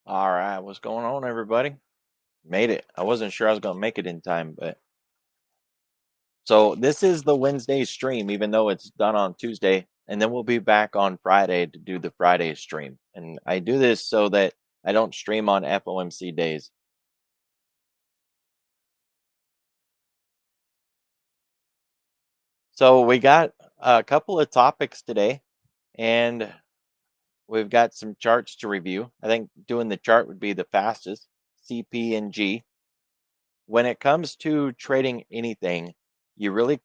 All right, what's going on, everybody? Made it. I wasn't sure I was going to make it in time, but so this is the Wednesday stream, even though it's done on Tuesday, and then we'll be back on Friday to do the Friday stream. And I do this so that I don't stream on FOMC days. So we got a couple of topics today, and we've got some charts to review. I think doing the chart would be the fastest, CP and G. When it comes to trading anything, you really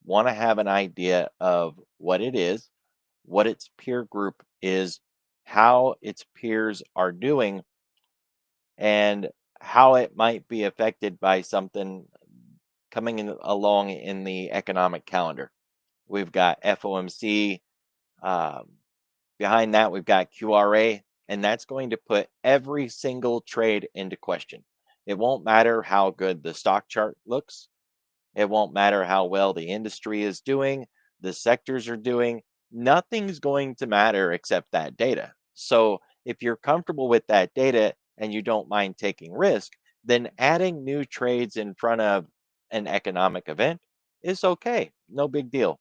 want to have an idea of what it is, what its peer group is, how its peers are doing, and how it might be affected by something coming along in the economic calendar. We've got FOMC. Um, Behind that, we've got QRA, and that's going to put every single trade into question. It won't matter how good the stock chart looks. It won't matter how well the industry is doing, the sectors are doing. Nothing's going to matter except that data. So if you're comfortable with that data and you don't mind taking risk, then adding new trades in front of an economic event is okay. No big deal.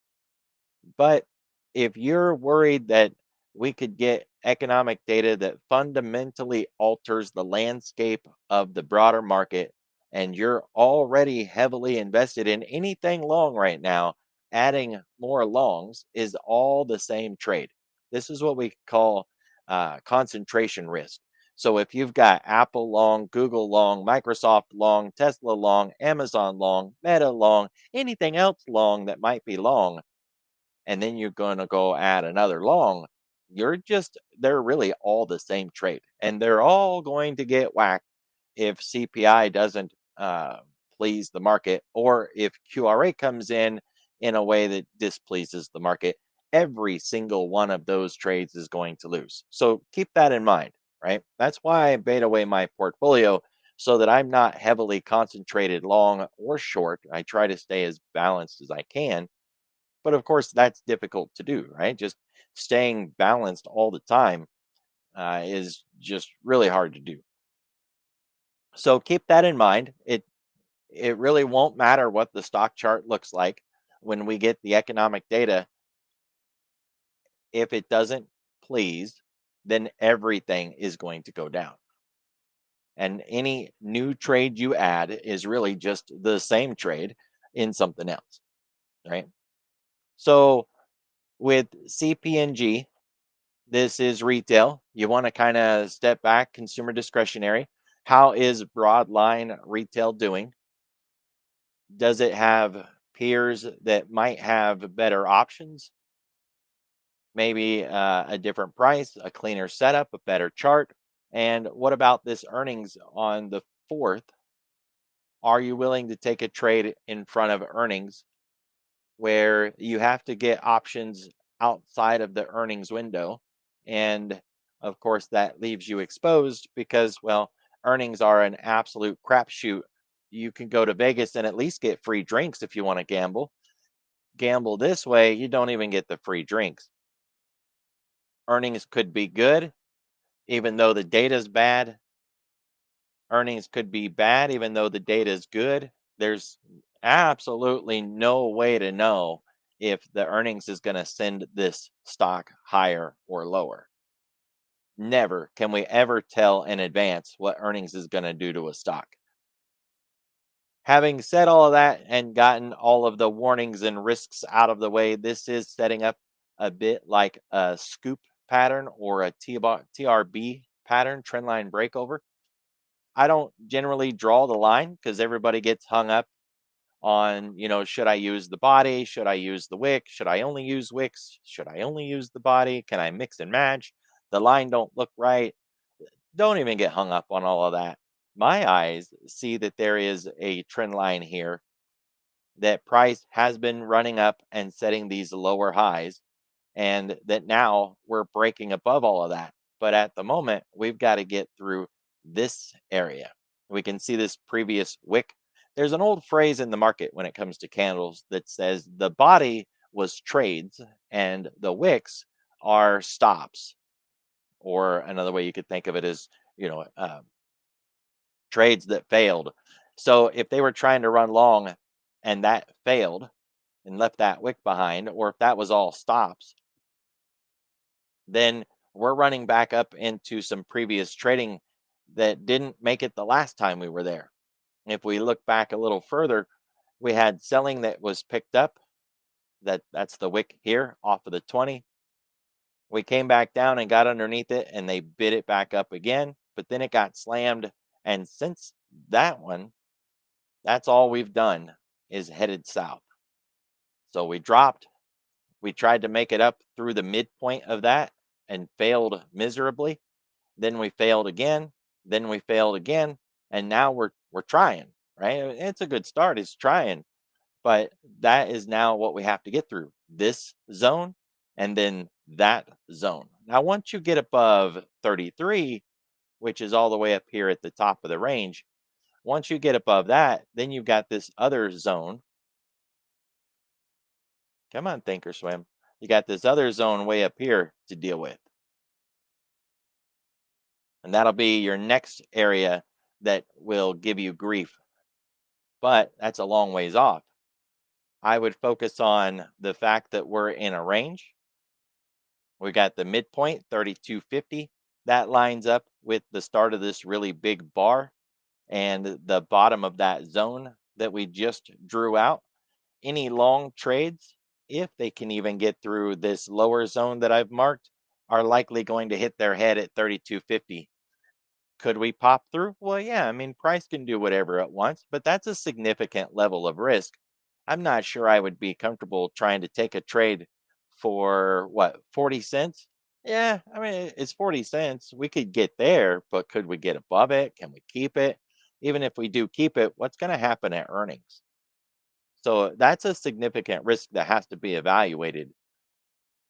But if you're worried that we could get economic data that fundamentally alters the landscape of the broader market, and you're already heavily invested in anything long right now, adding more longs is all the same trade. This is what we call concentration risk. So if you've got Apple long, Google long, Microsoft long, Tesla long, Amazon long, Meta long, anything else long that might be long, and then you're going to go add another long, they're really all the same trade. And they're all going to get whacked if CPI doesn't please the market or if QRA comes in a way that displeases the market. Every single one of those trades is going to lose. So keep that in mind, right? That's why I beta away my portfolio so that I'm not heavily concentrated long or short. I try to stay as balanced as I can, but of course, that's difficult to do, right? Just staying balanced all the time is just really hard to do. So keep that in mind. It really won't matter what the stock chart looks like when we get the economic data. If it doesn't please, then everything is going to go down. And any new trade you add is really just the same trade in something else, right? So with CPNG, this is retail. You want to kind of step back, consumer discretionary. How is broadline retail doing? Does it have peers that might have better options? Maybe a different price, a cleaner setup, a better chart. And what about this earnings on the 4th? Are you willing to take a trade in front of earnings where you have to get options outside of the earnings window? And of course, that leaves you exposed because, well, earnings are an absolute crapshoot. You can go to Vegas and at least get free drinks if you want to gamble. Gamble this way, you don't even get the free drinks. Earnings could be good, even though the data is bad. Earnings could be bad, even though the data is good. There's absolutely no way to know if the earnings is going to send this stock higher or lower. Never can we ever tell in advance what earnings is going to do to a stock. Having said all of that and gotten all of the warnings and risks out of the way, this is setting up a bit like a scoop pattern or a TRB pattern, trendline breakover. I don't generally draw the line because everybody gets hung up on, should I use the body? Should I use the wick? Should I only use wicks? Should I only use the body? Can I mix and match? The line don't look right. Don't even get hung up on all of that. My eyes see that there is a trend line here, that price has been running up and setting these lower highs, and that now we're breaking above all of that. But at the moment, we've got to get through this area. We can see this previous wick. There's an old phrase in the market when it comes to candles that says the body was trades and the wicks are stops. Or another way you could think of it is you know, trades that failed. So if they were trying to run long and that failed and left that wick behind, or if that was all stops, then we're running back up into some previous trading that didn't make it the last time we were there. If we look back a little further, we had selling that was picked up. That's the wick here off of the 20. We came back down and got underneath it and they bid it back up again, but then it got slammed. And since that one, that's all we've done is headed south. So we dropped, we tried to make it up through the midpoint of that and failed miserably. Then we failed again, then we failed again, and now we're trying, right? It's a good start, it's trying, but that is now what we have to get through. This zone and then that zone. Now once you get above 33, which is all the way up here at the top of the range, once you get above that, then you've got this other zone. Come on, Thinkorswim. You got this other zone way up here to deal with. And that'll be your next area that will give you grief. But that's a long ways off. I would focus on the fact that we're in a range. We got the midpoint, 3250. That lines up with the start of this really big bar and the bottom of that zone that we just drew out. Any long trades, if they can even get through this lower zone that I've marked, are likely going to hit their head at 3250. Could we pop through? Well, yeah, I mean, price can do whatever it wants, but that's a significant level of risk. I'm not sure I would be comfortable trying to take a trade for what, 40 cents? Yeah, I mean, it's 40 cents. We could get there, but could we get above it? Can we keep it? Even if we do keep it, what's going to happen at earnings? So that's a significant risk that has to be evaluated.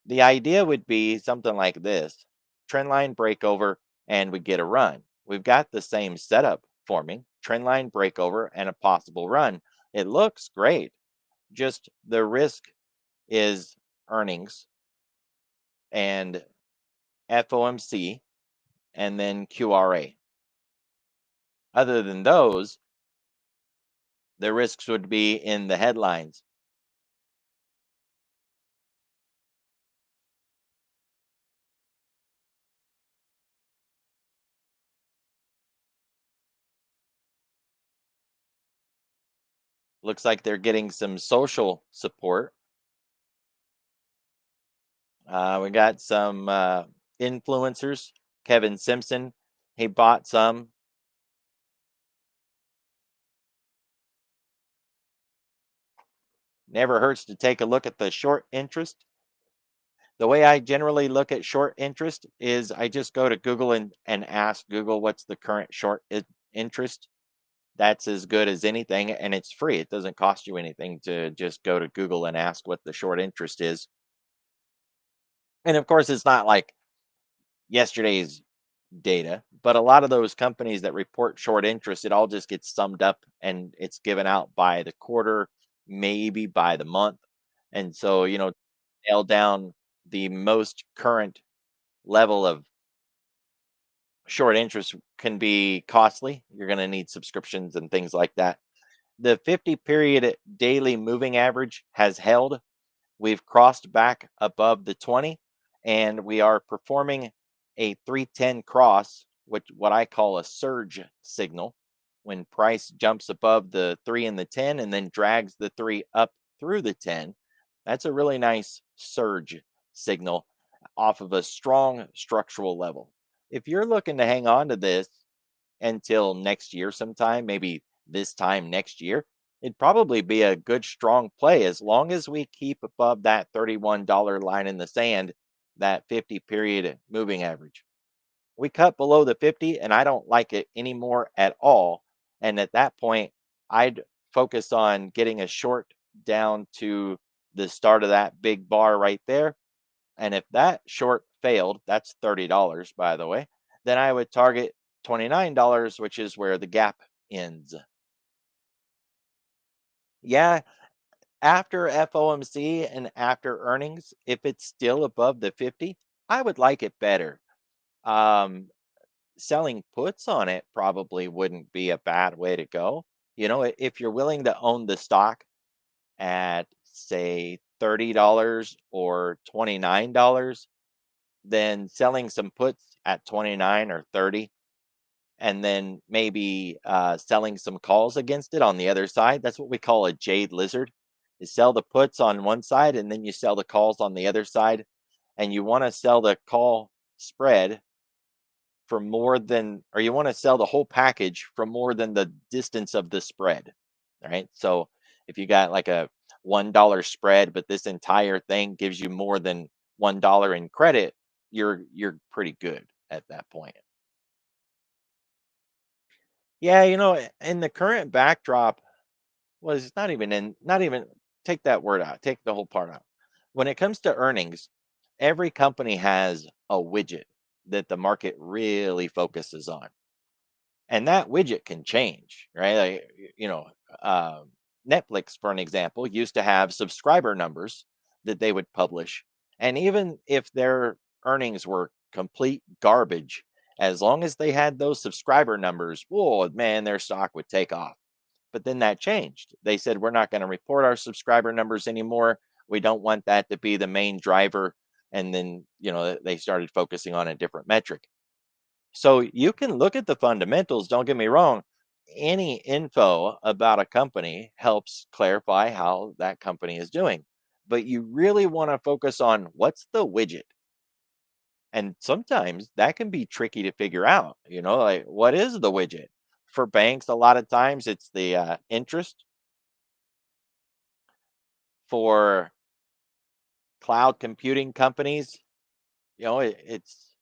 The idea would be something like this: trend line breakover, and we get a run. We've got the same setup forming: trend line breakover and a possible run. It looks great. Just the risk is earnings and FOMC and then QRA. Other than those, the risks would be in the headlines. Looks like they're getting some social support. We got some influencers. Kevin Simpson, he bought some. Never hurts to take a look at the short interest. The way I generally look at short interest is I just go to Google and ask Google what's the current interest. That's as good as anything, and it's free. It doesn't cost you anything to just go to Google and ask what the short interest is. And of course, it's not like yesterday's data, but a lot of those companies that report short interest, it all just gets summed up and it's given out by the quarter, maybe by the month. And so, nail down the most current level of short interest can be costly. You're going to need subscriptions and things like that. The 50 period daily moving average has held. We've crossed back above the 20 and we are performing a 310 cross, which what I call a surge signal, when price jumps above the 3 and the 10 and then drags the 3 up through the 10. That's a really nice surge signal off of a strong structural level. If you're looking to hang on to this until next year sometime, maybe this time next year, it'd probably be a good strong play as long as we keep above that $31 line in the sand, that 50 period moving average. We cut below the 50 and I don't like it anymore at all. And at that point, I'd focus on getting a short down to the start of that big bar right there. And if that short failed, that's $30, by the way, then I would target $29, which is where the gap ends. Yeah, after FOMC and after earnings, if it's still above the 50, I would like it better. Um, selling puts on it probably wouldn't be a bad way to go. If you're willing to own the stock at, say, $30 or $29, then selling some puts at 29 or 30, and then maybe selling some calls against it on the other side. That's what we call a jade lizard. You sell the puts on one side and then you sell the calls on the other side. And you want to sell the call spread for more than, or you want to sell the whole package for more than the distance of the spread. All right. So if you got like a $1 spread, but this entire thing gives you more than $1 in credit, you're pretty good at that point. Yeah, in the current backdrop, was not even take that word out, take the whole part out. When it comes to earnings, every company has a widget that the market really focuses on. And that widget can change, right? Like, uh, Netflix, for an example, used to have subscriber numbers that they would publish. And even if their earnings were complete garbage, as long as they had those subscriber numbers, whoa, man, their stock would take off. But then that changed. They said, we're not going to report our subscriber numbers anymore. We don't want that to be the main driver. And then, they started focusing on a different metric. So you can look at the fundamentals, don't get me wrong. Any info about a company helps clarify how that company is doing. But you really want to focus on what's the widget. And sometimes that can be tricky to figure out, like what is the widget? For banks, a lot of times it's the interest. For cloud computing companies, it's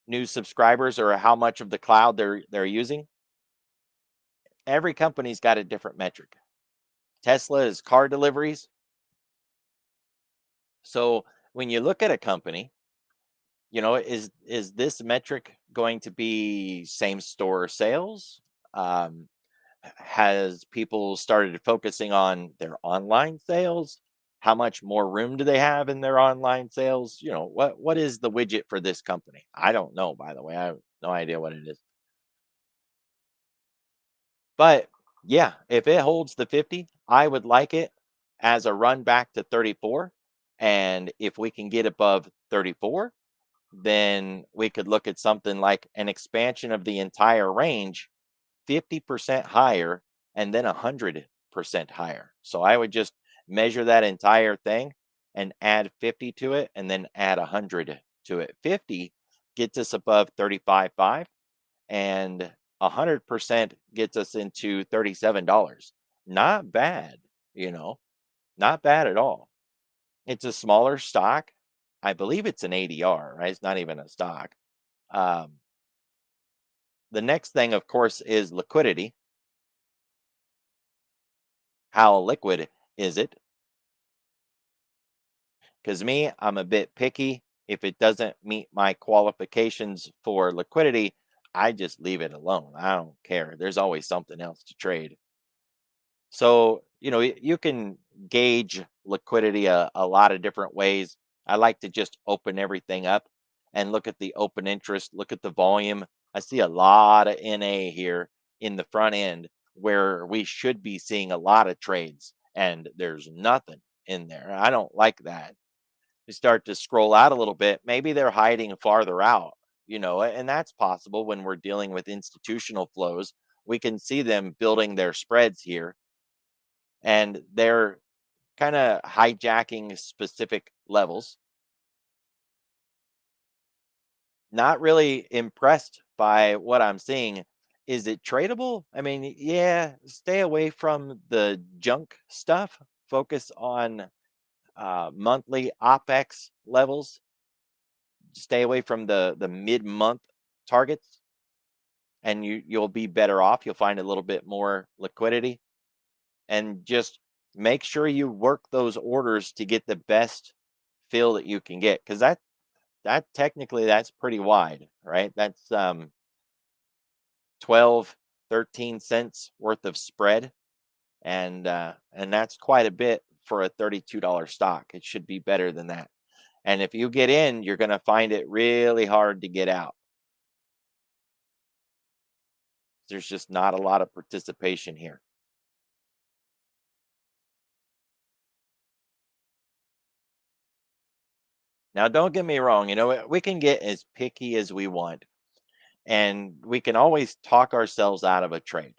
new subscribers or how much of the cloud they're using. Every company's got a different metric. Tesla is car deliveries. So when you look at a company, is this metric going to be same store sales? Um, has people started focusing on their online sales? How much more room do they have in their online sales? What is the widget for this company? I don't know, by the way. I have no idea what it is. But yeah, if it holds the 50, I would like it as a run back to 34. And if we can get above 34, then we could look at something like an expansion of the entire range 50% higher and then 100% higher. So I would just measure that entire thing and add 50 to it and then add 100 to it. 50 gets us above 35.5 and 100% gets us into $37. Not bad, you know, not bad at all. It's a smaller stock. I believe it's an ADR, right? It's not even a stock. Um, the next thing, of course, is liquidity. How liquid is it? Because me, I'm a bit picky. If it doesn't meet my qualifications for liquidity, I just leave it alone. I don't care. There's always something else to trade. So, you can gauge liquidity a lot of different ways. I like to just open everything up and look at the open interest, look at the volume. I see a lot of NA here in the front end where we should be seeing a lot of trades, and there's nothing in there. I don't like that. You start to scroll out a little bit, maybe they're hiding farther out, and that's possible when we're dealing with institutional flows. We can see them building their spreads here, and they're kind of hijacking specific levels. Not really impressed by what I'm seeing. Is it tradable? I mean, yeah, stay away from the junk stuff. Focus on monthly OPEX levels. Stay away from the mid-month targets, and you'll be better off. You'll find a little bit more liquidity, and just make sure you work those orders to get the best fill that you can get, because that technically that's pretty wide, right? That's 12, 13 cents worth of spread, and that's quite a bit for a $32 stock. It should be better than that. And if you get in, you're going to find it really hard to get out. There's just not a lot of participation here. Now, don't get me wrong, we can get as picky as we want, and we can always talk ourselves out of a trade.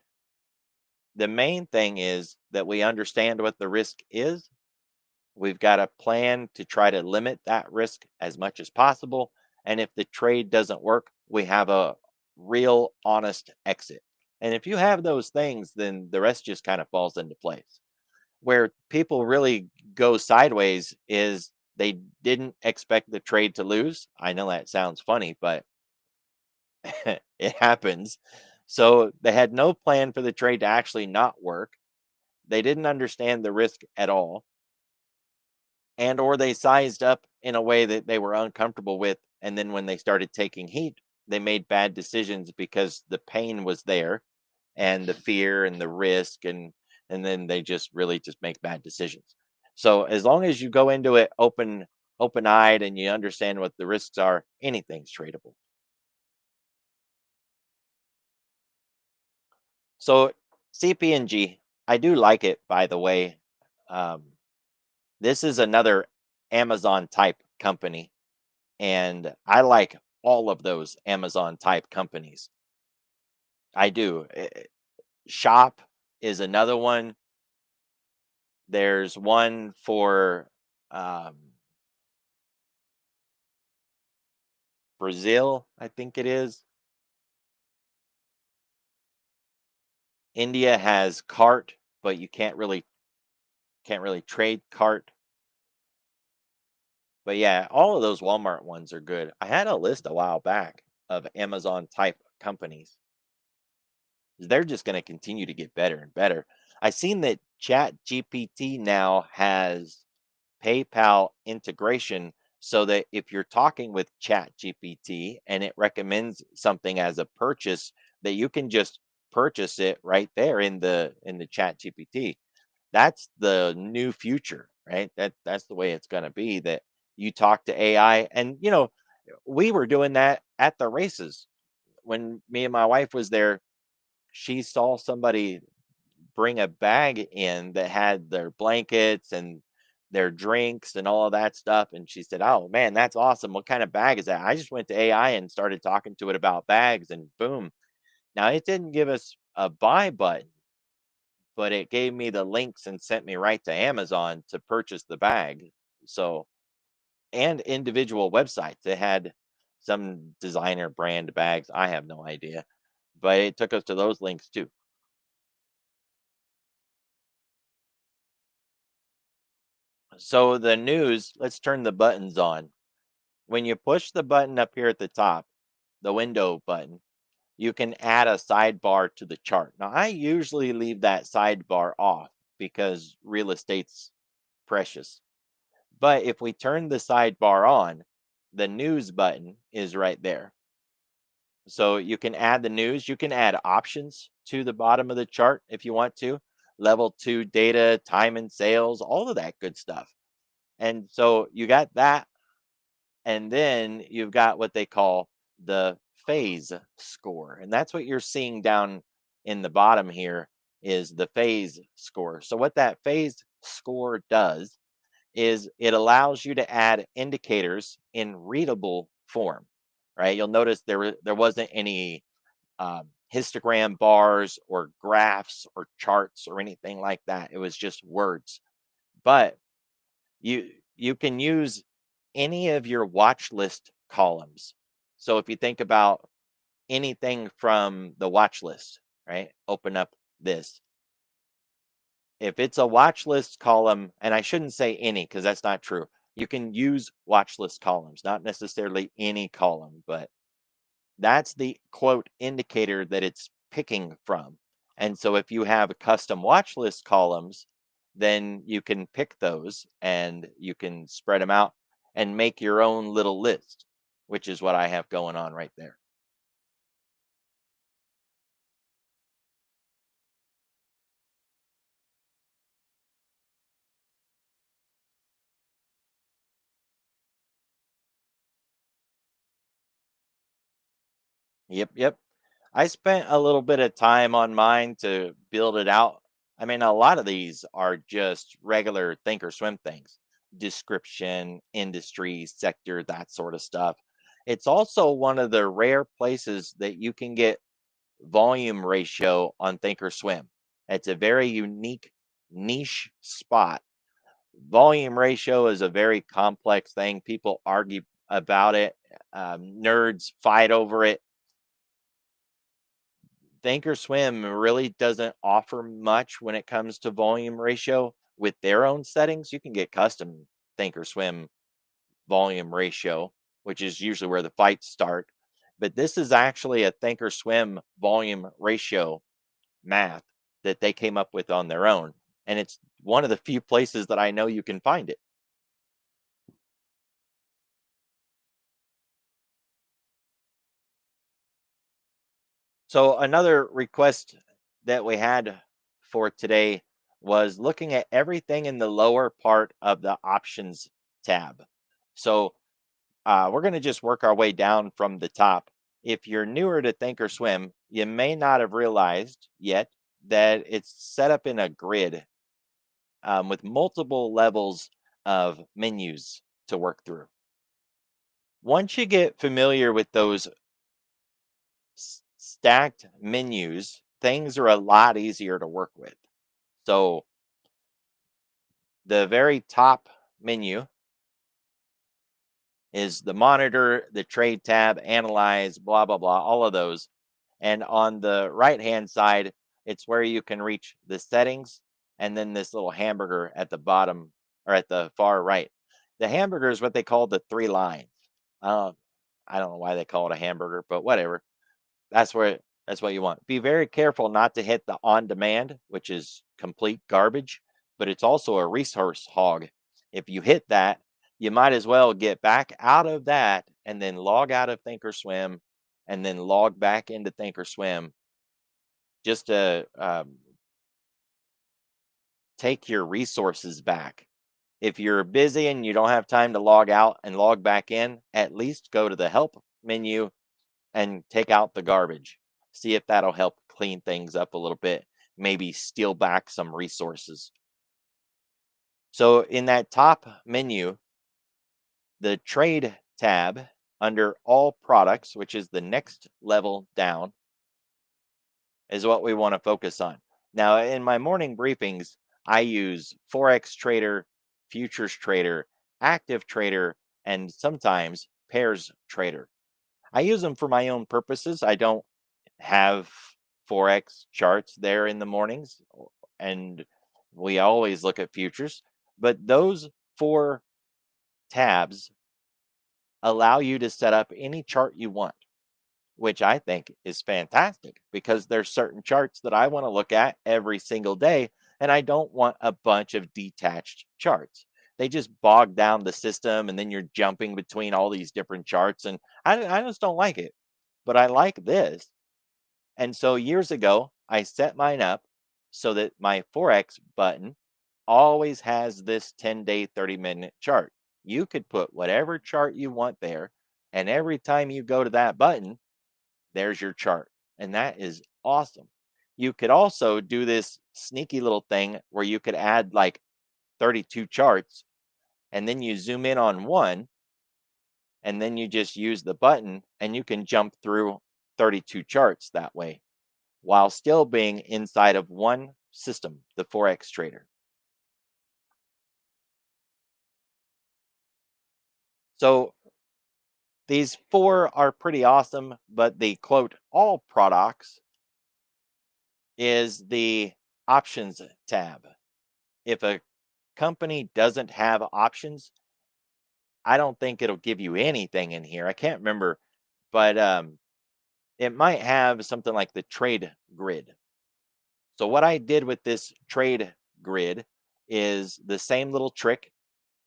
The main thing is that we understand what the risk is. We've got a plan to try to limit that risk as much as possible. And if the trade doesn't work, we have a real honest exit. And if you have those things, then the rest just kind of falls into place. Where people really go sideways is they didn't expect the trade to lose. I know that sounds funny, but it happens. So they had no plan for the trade to actually not work. They didn't understand the risk at all, and or they sized up in a way that they were uncomfortable with, and then when they started taking heat, they made bad decisions because the pain was there and the fear and the risk, and then they just really just make bad decisions. So as long as you go into it open-eyed and you understand what the risks are, anything's tradable. So CPNG, I do like it, by the way. um, this is another Amazon type company, and I like all of those Amazon type companies. I do. Shop is another one. There's one for um, Brazil, I think it is. India has Cart, but you can't really trade Cart. But yeah, all of those Walmart ones are good. I had a list a while back of Amazon type companies. They're just going to continue to get better and better. I seen that Chat GPT now has PayPal integration, so that if you're talking with Chat GPT and it recommends something as a purchase, that you can just purchase it right there in the Chat GPT. That's the new future, right? That's the way it's going to be, that you talk to AI. And we were doing that at the races. When me and my wife was there, she saw somebody bring a bag in that had their blankets and their drinks and all of that stuff. And she said, "Oh man, that's awesome. What kind of bag is that?" I just went to AI and started talking to it about bags, and boom. Now it didn't give us a buy button, but it gave me the links and sent me right to Amazon to purchase the bag. So, and individual websites. It had some designer brand bags. I have no idea, but it took us to those links too. So the news, let's turn the buttons on. When you push the button up here at the top, the window button, you can add a sidebar to the chart. Now, I usually leave that sidebar off because real estate's precious. But if we turn the sidebar on, the news button is right there. So you can add the news, you can add options to the bottom of the chart if you want to, level two data, time and sales, all of that good stuff. And so you got that. And then you've got what they call the phase score. And that's what you're seeing down in the bottom here is the phase score. So what that phase score does is it allows you to add indicators in readable form, right? You'll notice there wasn't any histogram bars or graphs or charts or anything like that. It was just words. But you can use any of your watch list columns. So if you think about anything from the watch list, right? Open up this. If it's a watch list column, and I shouldn't say any because that's not true. You can use watch list columns, not necessarily any column, but that's the quote indicator that it's picking from. And so if you have custom watch list columns, then you can pick those and you can spread them out and make your own little list, which is what I have going on right there. Yep, yep. I spent a little bit of time on mine to build it out. I mean, a lot of these are just regular Thinkorswim things, description, industry, sector, that sort of stuff. It's also one of the rare places that you can get volume ratio on Thinkorswim. It's a very unique niche spot. Volume ratio is a very complex thing. People argue about it. Nerds fight over it. Thinkorswim really doesn't offer much when it comes to volume ratio with their own settings. You can get custom Thinkorswim volume ratio, which is usually where the fights start. But this is actually a Thinkorswim volume ratio math that they came up with on their own. And it's one of the few places that I know you can find it. So another request that we had for today was looking at everything in the lower part of the options tab. So we're going to just work our way down from the top. If you're newer to Thinkorswim, you may not have realized yet that it's set up in a grid with multiple levels of menus to work through. Once you get familiar with those stacked menus, things are a lot easier to work with. So the very top menu is the monitor, the trade tab, analyze, blah, blah, blah, all of those. And on the right hand side, it's where you can reach the settings and then this little hamburger at the bottom or at the far right. The hamburger is what they call the three lines. Uh, I don't know why they call it a hamburger, but whatever. That's what you want. Be very careful not to hit the on demand, which is complete garbage, but it's also a resource hog. If you hit that, you might as well get back out of that and then log out of Thinkorswim and then log back into Thinkorswim just to take your resources back. If you're busy and you don't have time to log out and log back in, at least go to the help menu and take out the garbage. See if that'll help clean things up a little bit, maybe steal back some resources. So in that top menu, the trade tab under all products, which is the next level down, is what we want to focus on. Now, in my morning briefings, I use Forex Trader, Futures Trader, Active Trader, and sometimes Pairs Trader. I use them for my own purposes. I don't have Forex charts there in the mornings, and we always look at futures. But those four tabs allow you to set up any chart you want, which I think is fantastic because there's certain charts that I want to look at every single day, and I don't want a bunch of detached charts. They just bog down the system, and then you're jumping between all these different charts, and I just don't like it. But I like this. And so years ago, I set mine up so that my Forex button always has this 10-day, 30-minute chart. You could put whatever chart you want there, and every time you go to that button, there's your chart. And that is awesome. You could also do this sneaky little thing where you could add like 32 charts and then you zoom in on one and then you just use the button and you can jump through 32 charts that way while still being inside of one system, the Forex trader. So these four are pretty awesome, but the quote all products is the options tab. If a company doesn't have options, I don't think it'll give you anything in here. I can't remember, but it might have something like the trade grid. So what I did with this trade grid is the same little trick.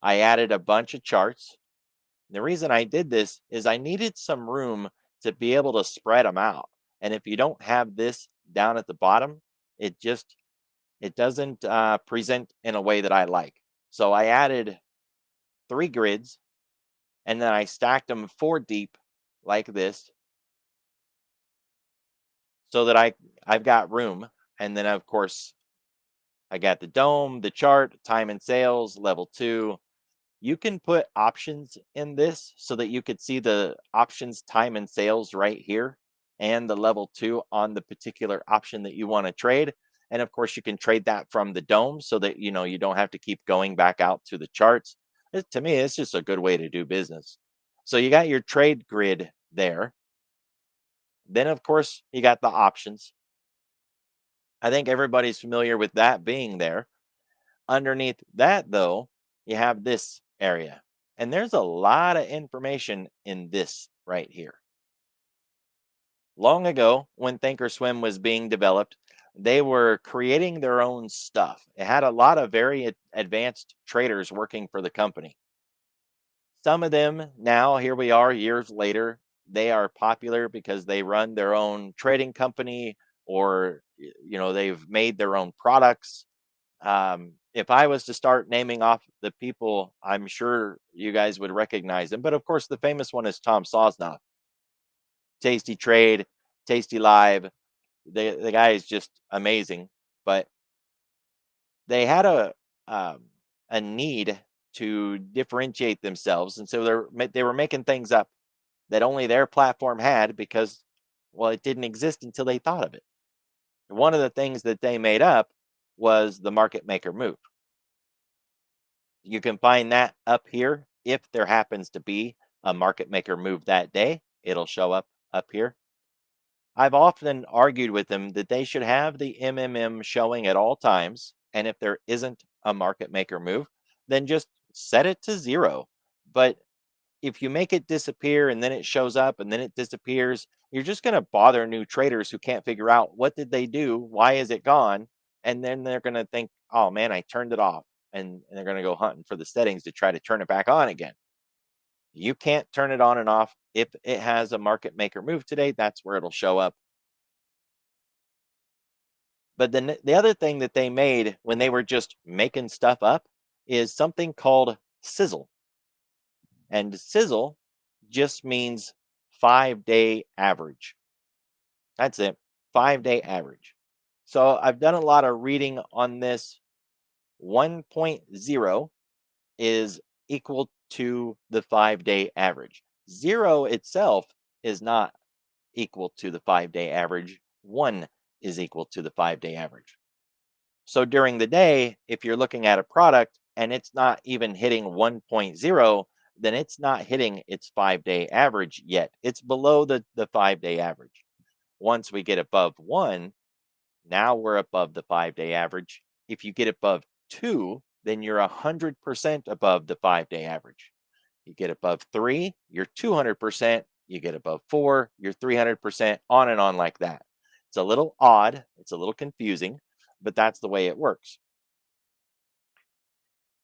I added a bunch of charts. The reason I did this is I needed some room to be able to spread them out. And if you don't have this down at the bottom, it doesn't present in a way that I like. So I added three grids and then I stacked them four deep like this. so that I've got room. And then of course I got the dome, the chart, time and sales, level 2. You can put options in this so that you could see the options time and sales right here and the level 2 on the particular option that you want to trade. And of course, you can trade that from the dome so that you don't have to keep going back out to the charts. To me, it's just a good way to do business. So you got your trade grid there. Then, of course, you got the options. I think everybody's familiar with that being there. Underneath that, though, you have this area. And there's a lot of information in this right here. Long ago, when Thinkorswim was being developed, they were creating their own stuff. It had a lot of very advanced traders working for the company. Some of them now, here we are years later, they are popular because they run their own trading company or they've made their own products. If I was to start naming off the people, I'm sure you guys would recognize them. But of course, the famous one is Tom Sosnoff. Tasty Trade, Tasty Live. The guy is just amazing. But they had a need to differentiate themselves, and so they were making things up that only their platform had because, well, it didn't exist until they thought of it. One of the things that they made up was the market maker move. You can find that up here. If there happens to be a market maker move that day, it'll show up here. I've often argued with them that they should have the MMM showing at all times. And if there isn't a market maker move, then just set it to 0. But if you make it disappear and then it shows up and then it disappears, you're just going to bother new traders who can't figure out what did they do? Why is it gone? And then they're going to think, oh man, I turned it off. And they're going to go hunting for the settings to try to turn it back on again. You can't turn it on and off. If it has a market maker move today, that's where it'll show up. But then the other thing that they made when they were just making stuff up is something called sizzle. And sizzle just means 5-day average. That's it, 5-day average. So I've done a lot of reading on this. 1.0 is equal to the 5-day average. 0 itself is not equal to the 5-day average. 1 is equal to the 5-day average. So during the day, if you're looking at a product and it's not even hitting 1.0, then it's not hitting its 5-day average yet. It's below the 5-day average. Once we get above 1, now we're above the 5-day average. If you get above 2, then you're 100% above the 5-day average. You get above 3, you're 200%. You get above 4, you're 300%, on and on like that. It's a little odd. It's a little confusing, but that's the way it works.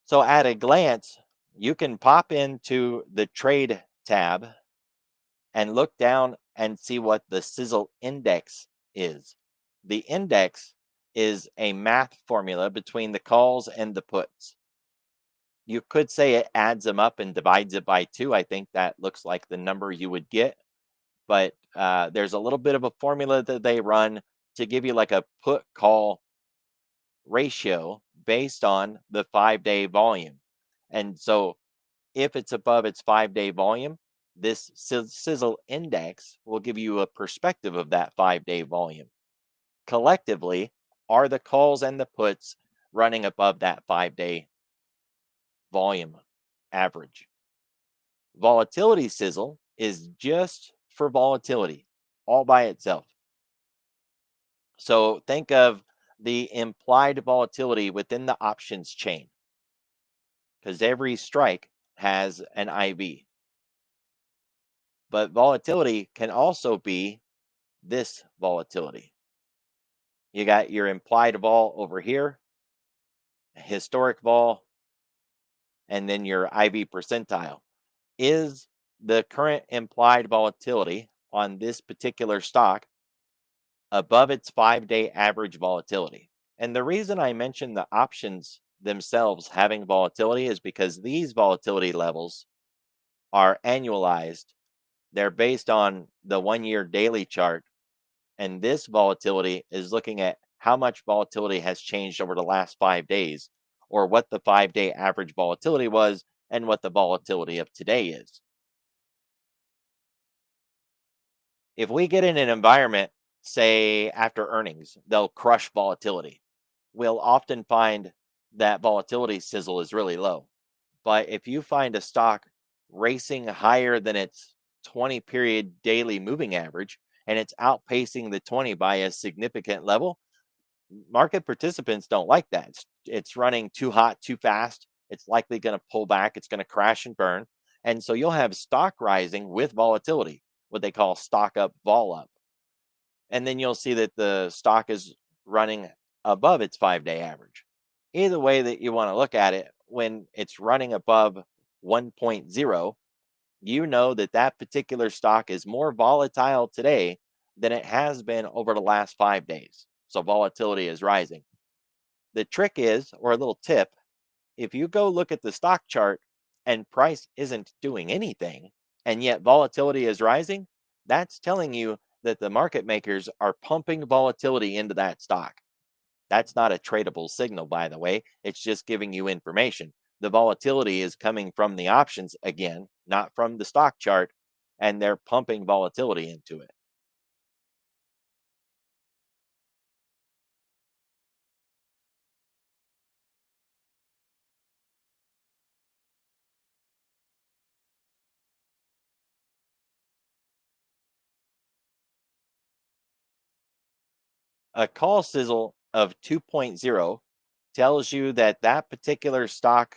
So at a glance, you can pop into the trade tab and look down and see what the sizzle index is. The index is a math formula between the calls and the puts. You could say it adds them up and divides it by 2. I think that looks like the number you would get. But there's a little bit of a formula that they run to give you like a put call ratio based on the 5-day volume. And so if it's above its 5-day volume, this sizzle index will give you a perspective of that 5-day volume. Collectively, are the calls and the puts running above that 5-day volume average? Volatility sizzle is just for volatility all by itself. So think of the implied volatility within the options chain because every strike has an IV. But volatility can also be this volatility. You got your implied vol over here, historic vol, and then your IV percentile. Is the current implied volatility on this particular stock above its 5-day average volatility? And the reason I mention the options themselves having volatility is because these volatility levels are annualized. They're based on the 1-year daily chart And this volatility is looking at how much volatility has changed over the last 5 days, or what the 5 day average volatility was and what the volatility of today is. If we get in an environment, say after earnings, they'll crush volatility. We'll often find that volatility sizzle is really low. But if you find a stock racing higher than its 20 period daily moving average and it's outpacing the 20 by a significant level, market participants don't like that. It's running too hot, too fast. It's likely going to pull back. It's going to crash and burn. And so you'll have stock rising with volatility, what they call stock up, vol up. And then you'll see that the stock is running above its 5 day average. Either way that you want to look at it, when it's running above 1.0, you know that that particular stock is more volatile today than it has been over the last 5 days. So volatility is rising. The trick is, or a little tip, if you go look at the stock chart and price isn't doing anything, and yet volatility is rising, that's telling you that the market makers are pumping volatility into that stock. That's not a tradable signal, by the way. It's just giving you information. The volatility is coming from the options again, not from the stock chart, and they're pumping volatility into it. A call sizzle of 2.0 tells you that that particular stock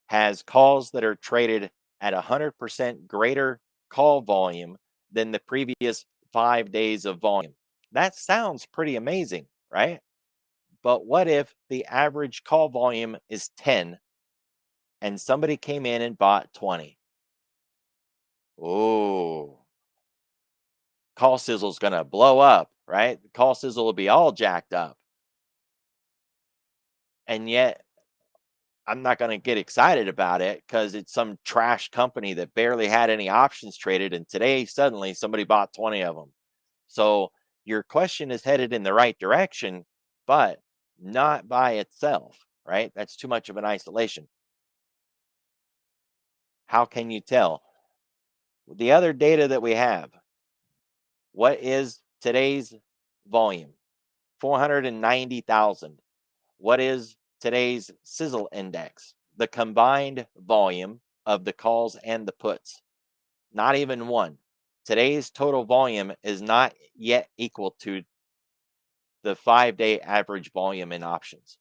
has calls that are traded at 100% greater call volume than the previous 5 days of volume. That sounds pretty amazing, right? But what if the average call volume is 10 and somebody came in and bought 20? Oh, call sizzle's going to blow up, right? The call sizzle will be all jacked up. And yet, I'm not going to get excited about it because it's some trash company that barely had any options traded. And today, suddenly, somebody bought 20 of them. So your question is headed in the right direction, but not by itself, right? That's too much of an isolation. How can you tell? The other data that we have, what is today's volume? 490,000. What is today's sizzle index? The combined volume of the calls and the puts. Not even one. Today's total volume is not yet equal to the 5 day average volume in options.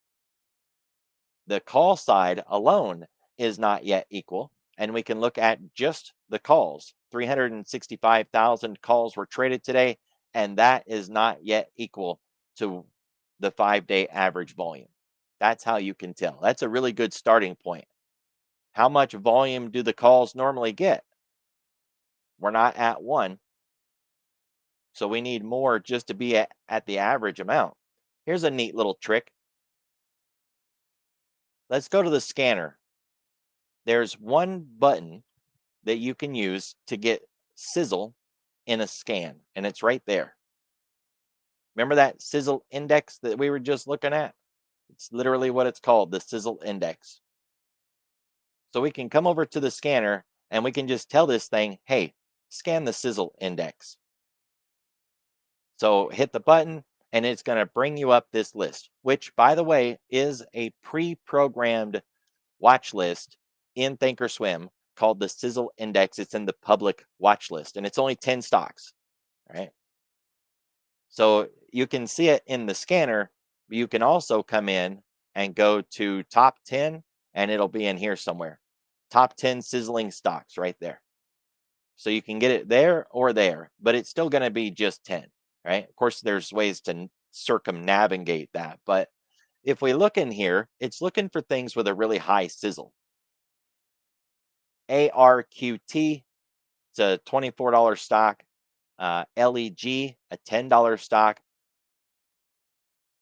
The call side alone is not yet equal. And we can look at just the calls. 365,000 calls were traded today, and that is not yet equal to the 5 day average volume. That's how you can tell. That's a really good starting point. How much volume do the calls normally get? We're not at one, so we need more just to be at the average amount. Here's a neat little trick. Let's go to the scanner. There's one button that you can use to get sizzle in a scan, and it's right there. Remember that sizzle index that we were just looking at? It's literally what it's called, the sizzle index. So we can come over to the scanner and we can just tell this thing, hey, scan the sizzle index. So hit the button and it's going to bring you up this list, which, by the way, is a pre-programmed watch list in Thinkorswim called the Sizzle Index. It's in the public watch list and it's only 10 stocks, right? So you can see it in the scanner. But you can also come in and go to top 10 and it'll be in here somewhere. Top 10 sizzling stocks right there. So you can get it there, but it's still going to be just 10, right? Of course, there's ways to circumnavigate that. But if we look in here, it's looking for things with a really high sizzle. ARQT, it's a $24 stock. LEG, a $10 stock.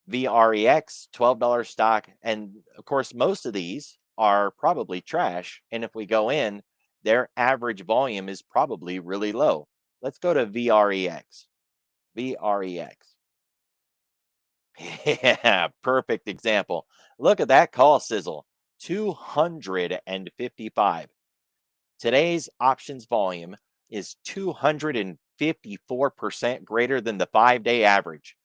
VREX, $12 stock. And of course, most of these are probably trash. And if we go in, their average volume is probably really low. Let's go to VREX. VREX. Yeah, perfect example. Look at that call sizzle, 255. Today's options volume is 254% greater than the 5-day average.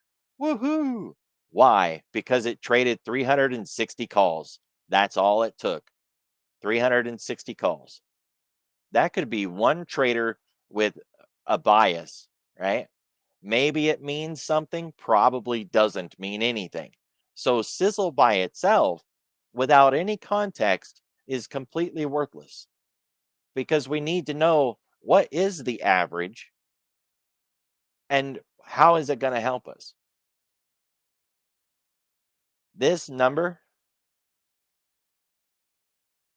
Woohoo! Why? Because it traded 360 calls. That's all it took. 360 calls. That could be one trader with a bias, right? Maybe it means something, probably doesn't mean anything. So sizzle by itself, without any context, is completely worthless because we need to know what is the average and how is it going to help us. This number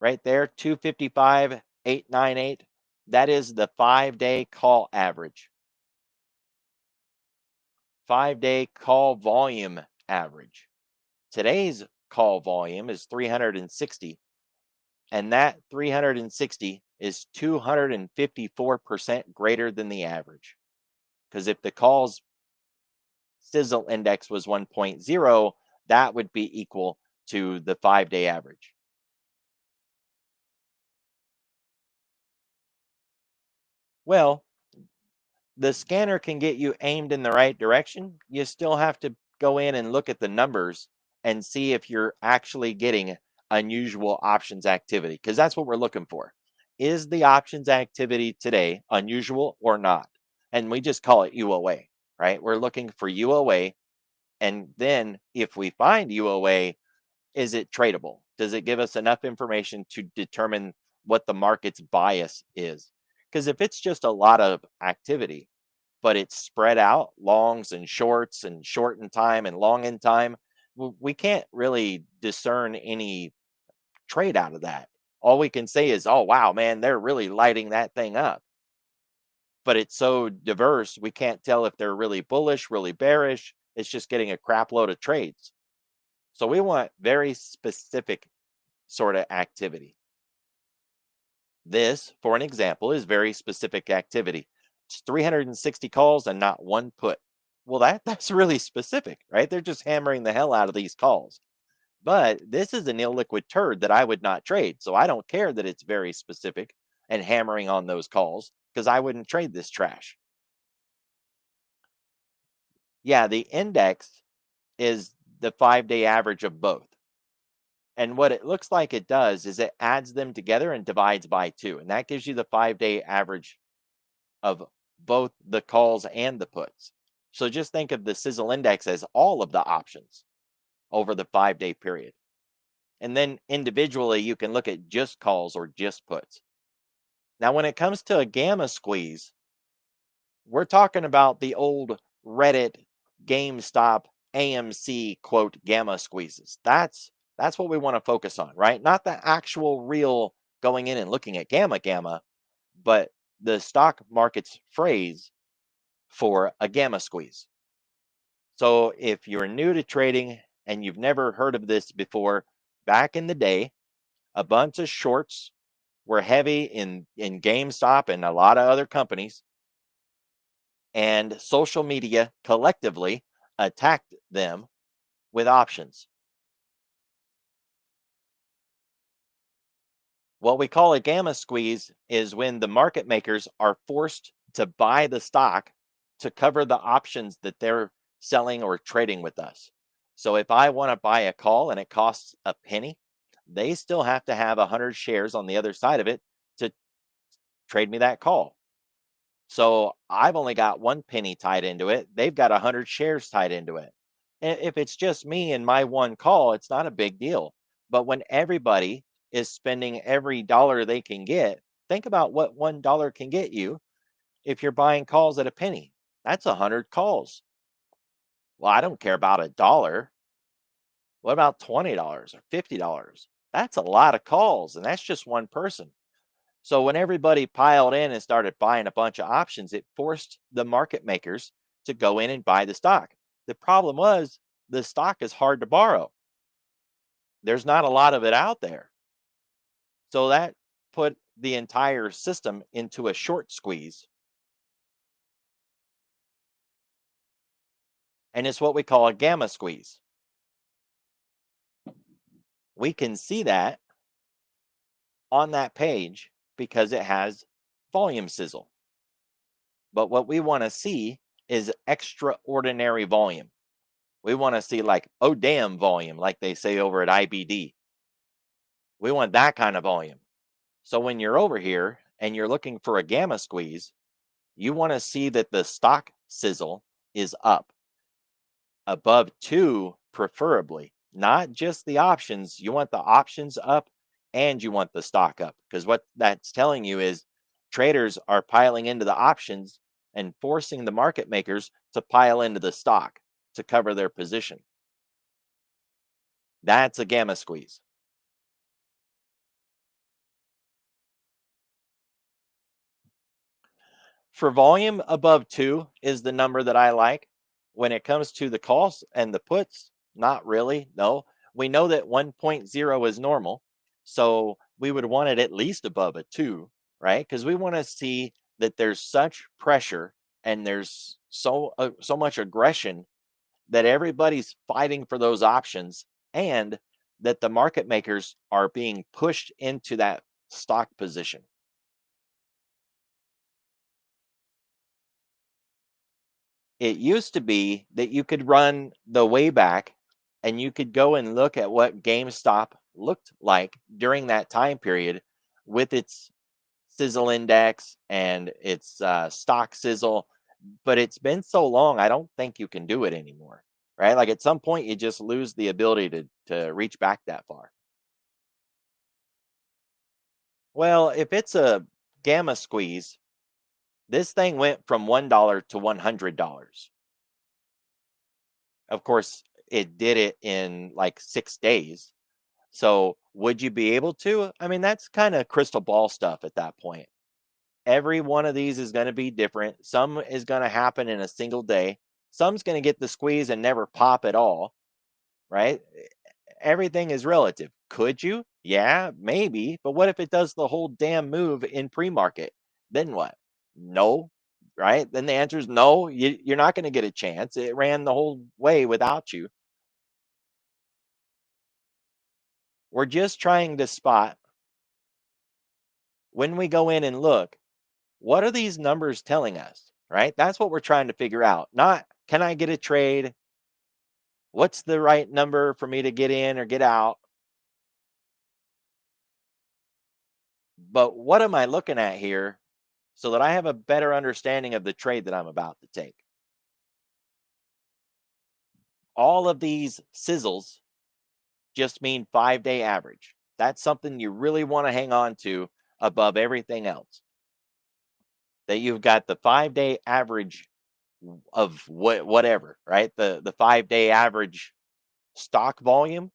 right there, 255,898, that is the 5-day call average, 5-day call volume average. Today's call volume is 360, and that 360 is 254% greater than the average. Because if the calls sizzle index was 1.0, that would be equal to the 5-day average. Well, the scanner can get you aimed in the right direction. You still have to go in and look at the numbers and see if you're actually getting unusual options activity, because that's what we're looking for. Is the options activity today unusual or not? And we just call it UOA, right? We're looking for UOA. And then if we find UOA, is it tradable? Does it give us enough information to determine what the market's bias is? Because if it's just a lot of activity, but it's spread out, longs and short in time and long in time, we can't really discern any trade out of that. All we can say is, oh, wow, man, they're really lighting that thing up. But it's so diverse, we can't tell if they're really bullish, really bearish. It's just getting a crap load of trades. So we want very specific sort of activity. This, for an example, is very specific activity. It's 360 calls and not one put. Well, that's really specific, right? They're just hammering the hell out of these calls. But this is an illiquid turd that I would not trade. So I don't care that it's very specific and hammering on those calls because I wouldn't trade this trash. Yeah, the index is the 5-day average of both. And what it looks like it does is it adds them together and divides by 2. And that gives you the 5-day average of both the calls and the puts. So just think of the sizzle index as all of the options over the 5-day period. And then individually, you can look at just calls or just puts. Now, when it comes to a gamma squeeze, we're talking about the old Reddit, GameStop, AMC quote gamma squeezes. That's what we want to focus on, right? Not the actual real going in and looking at gamma, but the stock market's phrase for a gamma squeeze. So if you're new to trading and you've never heard of this before, back in the day, a bunch of shorts were heavy in GameStop and a lot of other companies, and social media collectively attacked them with options. What we call a gamma squeeze is when the market makers are forced to buy the stock to cover the options that they're selling or trading with us. So if I want to buy a call and it costs a penny, they still have to have 100 shares on the other side of it to trade me that call. So I've only got 1 penny tied into it. They've got 100 shares tied into it. And if it's just me and my one call, it's not a big deal. But when everybody is spending every dollar they can get, think about what $1 can get you if you're buying calls at a penny. That's 100 calls. Well, I don't care about a dollar. What about $20 or $50? That's a lot of calls, and that's just one person. So when everybody piled in and started buying a bunch of options, it forced the market makers to go in and buy the stock. The problem was the stock is hard to borrow. There's not a lot of it out there. So that put the entire system into a short squeeze. and it's what we call a gamma squeeze. We can see that on that page because it has volume sizzle. But what we want to see is extraordinary volume. We want to see like, oh, damn volume, like they say over at IBD. We want that kind of volume. So when you're over here and you're looking for a gamma squeeze, you want to see that the stock sizzle is up above 2, preferably, not just the options. You want the options up and you want the stock up, because what that's telling you is traders are piling into the options and forcing the market makers to pile into the stock to cover their position. That's a gamma squeeze. For volume, above 2 is the number that I like. When it comes to the calls and the puts, not really. No. We know that 1.0 is normal. So we would want it at least above a 2, right? Because we want to see that there's such pressure and there's so much aggression that everybody's fighting for those options, and that the market makers are being pushed into that stock position. It used to be that you could run the way back and you could go and look at what GameStop looked like during that time period with its sizzle index and its stock sizzle. But it's been so long, I don't think you can do it anymore, right? Like at some point, you just lose the ability to reach back that far. Well, if it's a gamma squeeze, this thing went from $1 to $100. Of course, it did it in like 6 days. So would you be able to? I mean, that's kind of crystal ball stuff at that point. Every one of these is going to be different. Some is going to happen in a single day. Some's going to get the squeeze and never pop at all, right? Everything is relative. Could you? Yeah, maybe. But what if it does the whole damn move in pre market? Then what? No, right? Then the answer is no. You're not going to get a chance. It ran the whole way without you. We're just trying to spot, when we go in and look, what are these numbers telling us, right? That's what we're trying to figure out. Not, can I get a trade? What's the right number for me to get in or get out? But what am I looking at here so that I have a better understanding of the trade that I'm about to take? All of these sizzles just mean 5-day average. That's something you really want to hang on to above everything else. That you've got the 5-day average of whatever, right? The 5-day average stock volume,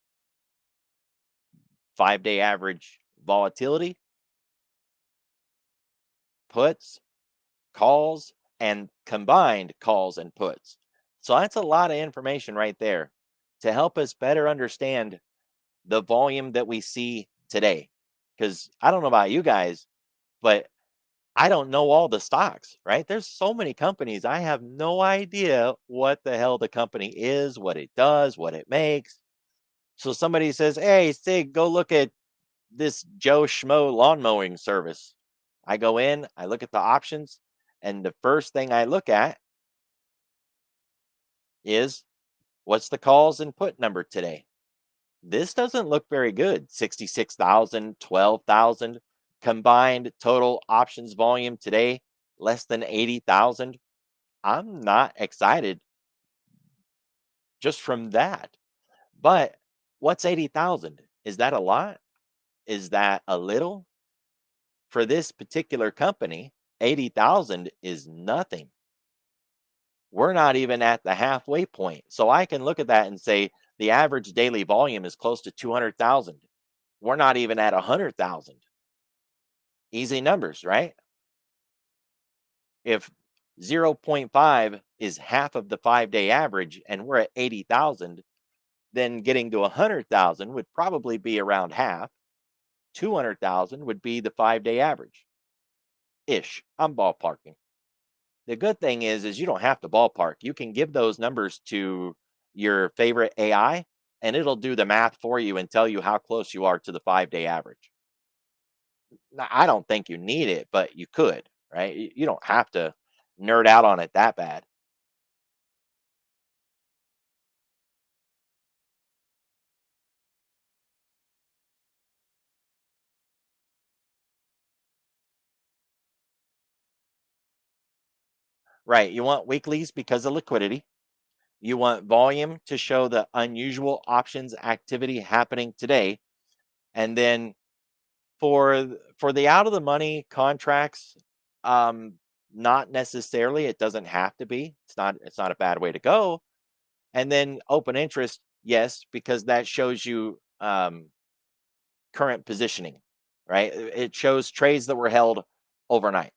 5-day average volatility, puts, calls, and combined calls and puts. So that's a lot of information right there to help us better understand the volume that we see today. Because I don't know about you guys, but I don't know all the stocks, right? There's so many companies. I have no idea what the hell the company is, what it does, what it makes. So somebody says, "Hey, Sig, go look at this Joe Schmo lawn mowing service." I go in, I look at the options, and the first thing I look at is, what's the calls and put number today? This doesn't look very good. 66,000, 12,000 combined total options volume today, less than 80,000. I'm not excited just from that. But what's 80,000? Is that a lot? Is that a little? For this particular company, 80,000 is nothing. We're not even at the halfway point. So I can look at that and say the average daily volume is close to 200,000. We're not even at 100,000. Easy numbers, right? If zero point 0.5 is half of the 5-day average and we're at 80,000, then getting to 100,000 would probably be around half. 200,000 would be the 5-day average ish. I'm ballparking. The good thing is you don't have to ballpark. You can give those numbers to your favorite AI and it'll do the math for you and tell you how close you are to the 5-day average. Now, I don't think you need it, but you could, right? You don't have to nerd out on it that bad. Right. You want weeklies because of liquidity. You want volume to show the unusual options activity happening today. And then for the out of the money contracts, um, not necessarily. It doesn't have to be. It's not a bad way to go. And then open interest, yes, because that shows you current positioning, right? It shows trades that were held overnight.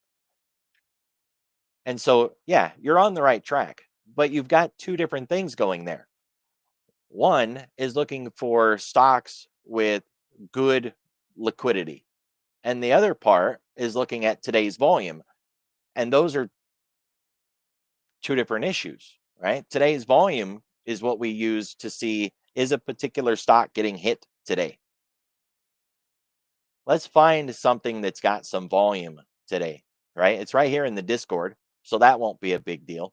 And so, yeah, you're on the right track, but you've got two different things going there. One is looking for stocks with good liquidity, and the other part is looking at today's volume. And those are two different issues, right? Today's volume is what we use to see is a particular stock getting hit today. Let's find something that's got some volume today, right? It's right here in the Discord, so that won't be a big deal.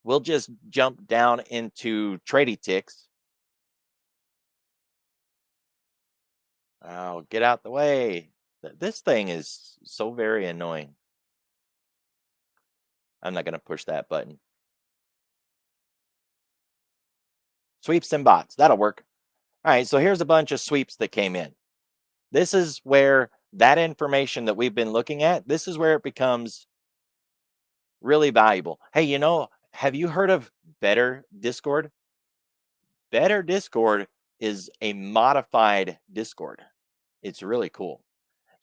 We'll just jump down into trading ticks. Oh, get out the way. This thing is so very annoying. I'm not going to push that button. Sweeps and bots. That'll work. All right. So here's a bunch of sweeps that came in. This is where that information that we've been looking at, this is where it becomes really valuable. Hey, have you heard of Better Discord? Better Discord is a modified Discord. It's really cool.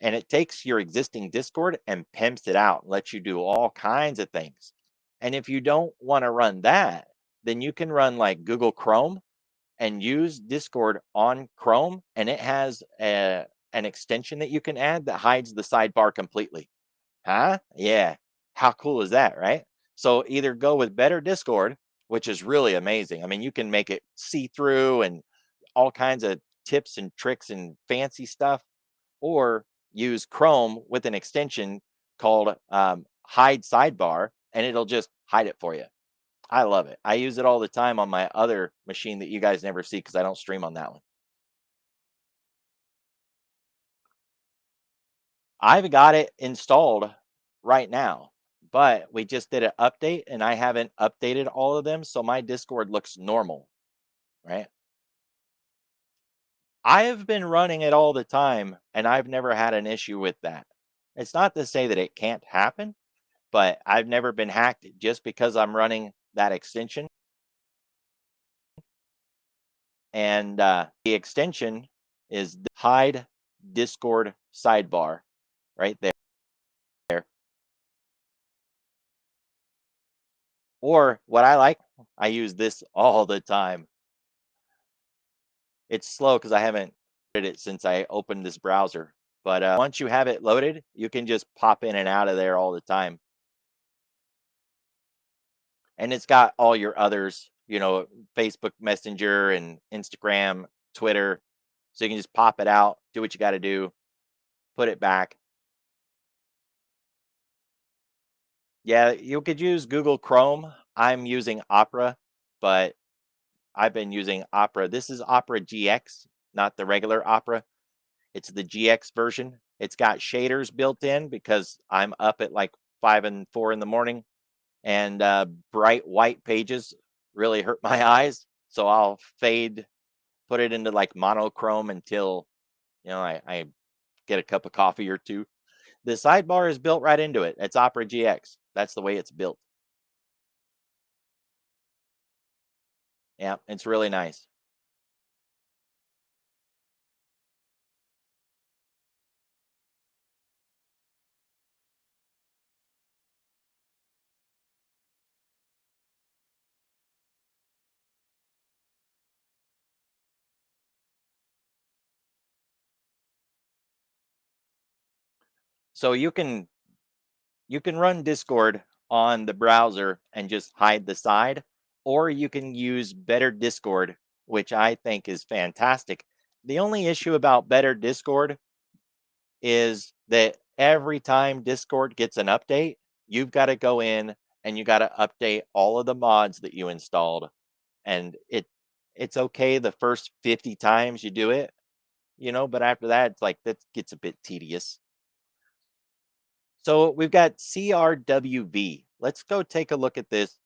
And it takes your existing Discord and pimps it out, lets you do all kinds of things. And if you don't want to run that, then you can run like Google Chrome and use Discord on Chrome, and it has an extension that you can add that hides the sidebar completely. Huh? Yeah. How cool is that, right? So either go with Better Discord, which is really amazing. I mean, you can make it see through and all kinds of tips and tricks and fancy stuff, or use Chrome with an extension called Hide Sidebar, and it'll just hide it for you. I love it. I use it all the time on my other machine that you guys never see because I don't stream on that one. I've got it installed right now, but we just did an update and I haven't updated all of them. So my Discord looks normal, right? I have been running it all the time and I've never had an issue with that. It's not to say that it can't happen, but I've never been hacked just because I'm running that extension. And the extension is the hide Discord sidebar right there. Or what I like, I use this all the time. It's slow because I haven't did it since I opened this browser. But once you have it loaded, you can just pop in and out of there all the time. And it's got all your others, Facebook Messenger and Instagram, Twitter. So you can just pop it out, do what you got to do, put it back. Yeah, you could use Google Chrome. I'm using Opera, but I've been using Opera. This is Opera GX, not the regular Opera. It's the GX version. It's got shaders built in because I'm up at like 5 and 4 in the morning, and bright white pages really hurt my eyes. So I'll put it into like monochrome until I get a cup of coffee or two. The sidebar is built right into it. It's Opera GX. That's the way it's built. Yeah, it's really nice. So You can run Discord on the browser and just hide the side, or you can use Better Discord, which I think is fantastic. The only issue about Better Discord is that every time Discord gets an update, you've got to go in and you got to update all of the mods that you installed. And it's okay the first 50 times you do it, but after that, it's like that gets a bit tedious. So we've got CRWV. Let's go take a look at this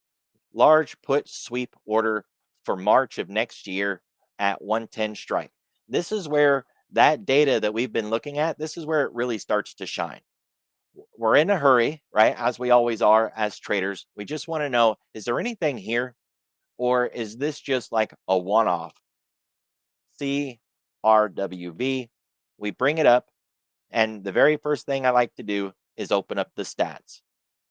large put sweep order for March of next year at 110 strike. This is where that data that we've been looking at, this is where it really starts to shine. We're in a hurry, right? As we always are as traders. We just want to know, is there anything here, or is this just like a one off? CRWV. We bring it up, and the very first thing I like to do is open up the stats.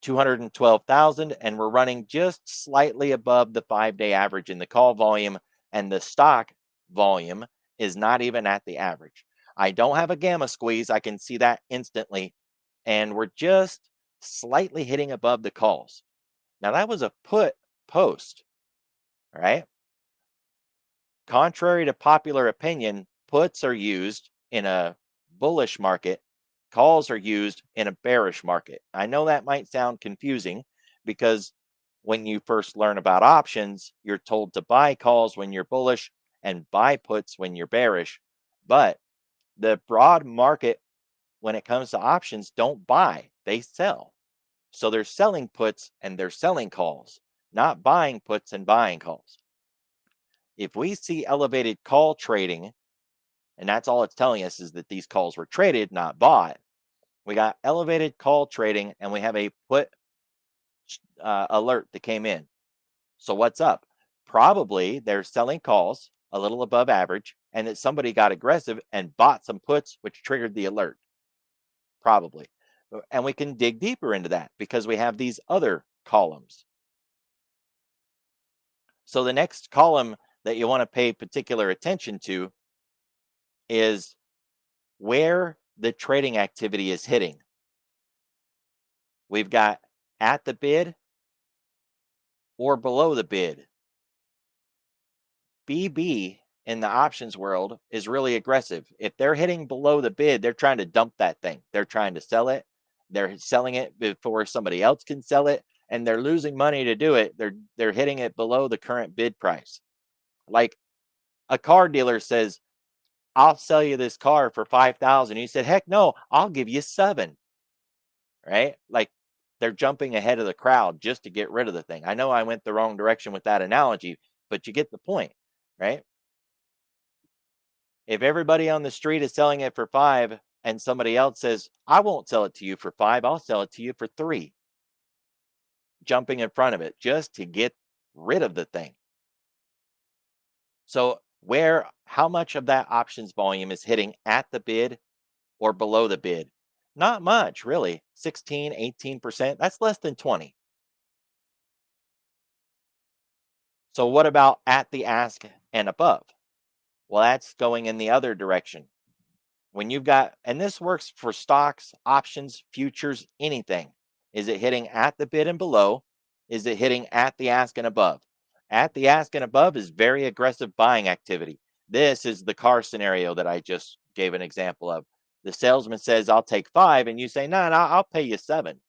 212,000, and we're running just slightly above the 5-day average in the call volume, and the stock volume is not even at the average. I don't have a gamma squeeze. I can see that instantly, and we're just slightly hitting above the calls. Now, that was a put post, right? Contrary to popular opinion, puts are used in a bullish market, calls are used in a bearish market. I know that might sound confusing because when you first learn about options, you're told to buy calls when you're bullish and buy puts when you're bearish. But the broad market, when it comes to options, don't buy, they sell. So they're selling puts and they're selling calls, not buying puts and buying calls. If we see elevated call trading, and that's all it's telling us is that these calls were traded, not bought. We got elevated call trading, and we have a put alert that came in. So what's up? Probably they're selling calls a little above average, and that somebody got aggressive and bought some puts, which triggered the alert. Probably. And we can dig deeper into that because we have these other columns. So the next column that you want to pay particular attention to is where the trading activity is hitting. We've got at the bid or below the bid. BB in the options world is really aggressive. If they're hitting below the bid, they're trying to dump that thing. They're trying to sell it. They're selling it before somebody else can sell it, and they're losing money to do it. They're hitting it below the current bid price. Like a car dealer says, "I'll sell you this car for 5,000." You said, "Heck no, I'll give you 7." Right? Like they're jumping ahead of the crowd just to get rid of the thing. I know I went the wrong direction with that analogy, but you get the point, right? If everybody on the street is selling it for 5 and somebody else says, "I won't sell it to you for 5, I'll sell it to you for 3." Jumping in front of it just to get rid of the thing. So, how much of that options volume is hitting at the bid or below the bid? Not much, really. 16, 18%. That's less than 20. So, what about at the ask and above? Well, that's going in the other direction. When you've got, and this works for stocks, options, futures, anything. Is it hitting at the bid and below? Is it hitting at the ask and above? At the ask and above is very aggressive buying activity. This is the car scenario that I just gave an example of. The salesman says, "I'll take 5," and you say, "No, no, I'll pay you 7."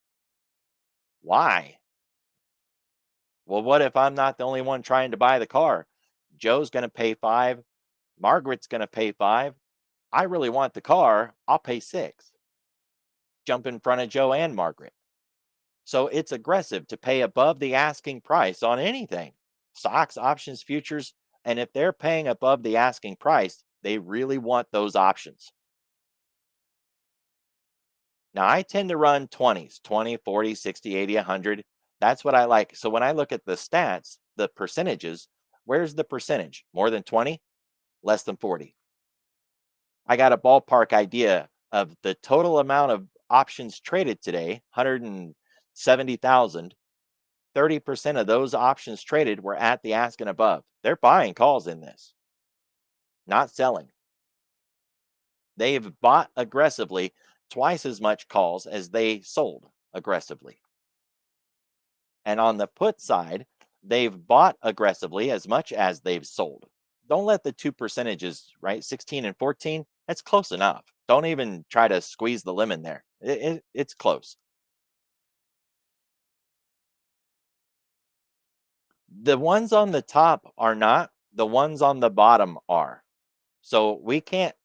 Why? Well, what if I'm not the only one trying to buy the car? Joe's going to pay 5. Margaret's going to pay 5. I really want the car. I'll pay 6. Jump in front of Joe and Margaret. So it's aggressive to pay above the asking price on anything, stocks, options, futures. And if they're paying above the asking price, they really want those options. Now, I tend to run 20s, 20, 40, 60, 80, 100. That's what I like. So when I look at the stats, the percentages, where's the percentage? More than 20? Less than 40? I got a ballpark idea of the total amount of options traded today, 170,000. 30% of those options traded were at the ask and above. They're buying calls in this, not selling. They've bought aggressively twice as much calls as they sold aggressively. And on the put side, they've bought aggressively as much as they've sold. Don't let the two percentages, right? 16 and 14, that's close enough. Don't even try to squeeze the lemon there. It's close. The ones on the top are not, the ones on the bottom are. So we can't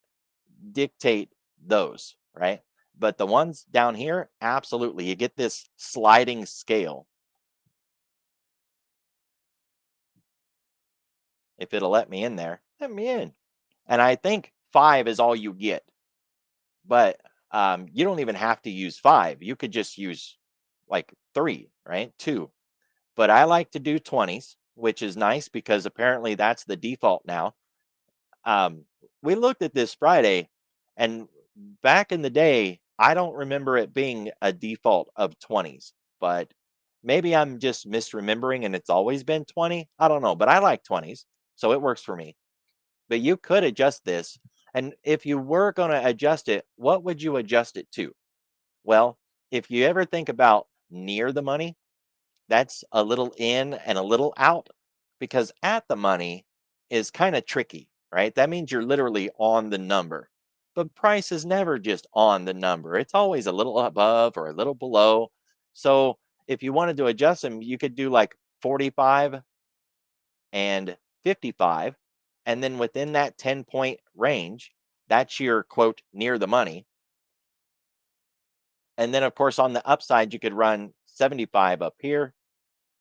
dictate those, right? But the ones down here, absolutely. You get this sliding scale. If it'll let me in there, let me in. And I think 5 is all you get. But you don't even have to use 5. You could just use like 3, right? 2. But I like to do 20s, which is nice because apparently that's the default now. Um, we looked at this Friday, and back in the day, I don't remember it being a default of 20s, but maybe I'm just misremembering and it's always been 20. I don't know, but I like 20s, so it works for me. But you could adjust this. And if you were going to adjust it, what would you adjust it to? Well, if you ever think about near the money, that's a little in and a little out because at the money is kind of tricky, right? That means you're literally on the number. But price is never just on the number. It's always a little above or a little below. So if you wanted to adjust them, you could do like 45 and 55. And then within that 10-point range, that's your quote near the money. And then, of course, on the upside, you could run 75 up here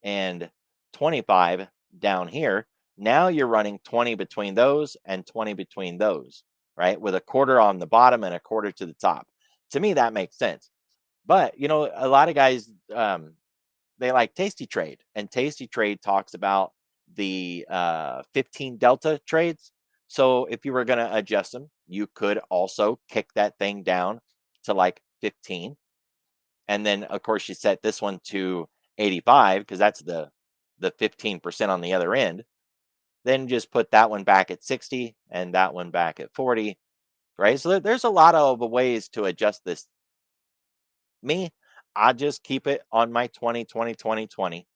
and 25 down here. Now you're running 20 between those and 20 between those, right? With a quarter on the bottom and a quarter to the top. To me, that makes sense. But, a lot of guys, they like Tasty Trade, and Tasty Trade talks about the 15 delta trades. So if you were going to adjust them, you could also kick that thing down to like 15. And then, of course, you set this one to 85 because that's the 15% on the other end. Then just put that one back at 60 and that one back at 40, right? So there's a lot of ways to adjust this. Me, I just keep it on my 20, 20, 20, 20.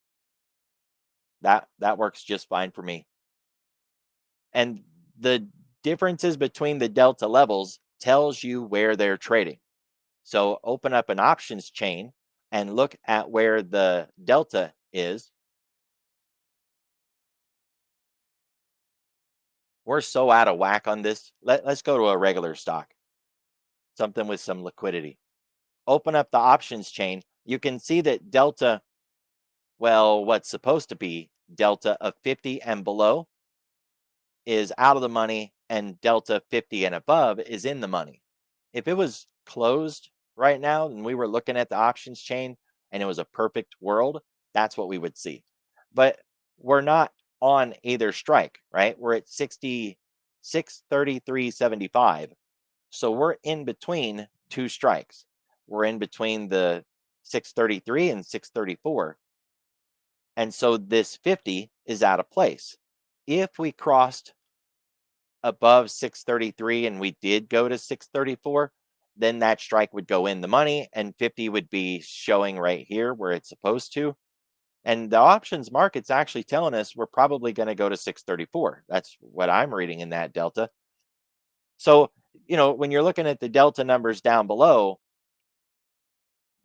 That works just fine for me. And the differences between the delta levels tells you where they're trading. So open up an options chain and look at where the delta is. We're so out of whack on this. Let's go to a regular stock, something with some liquidity. Open up the options chain. You can see that delta, well, what's supposed to be delta of 50 and below is out of the money, and delta 50 and above is in the money. If it was closed right now and we were looking at the options chain and it was a perfect world, that's what we would see. But we're not on either strike, right? We're at 66.3375. So we're in between two strikes. We're in between the 633 and 634. And so this 50 is out of place. If we crossed above 633 and we did go to 634, then that strike would go in the money and 50 would be showing right here where it's supposed to. And the options market's actually telling us we're probably going to go to 634. That's what I'm reading in that delta. So, when you're looking at the delta numbers down below,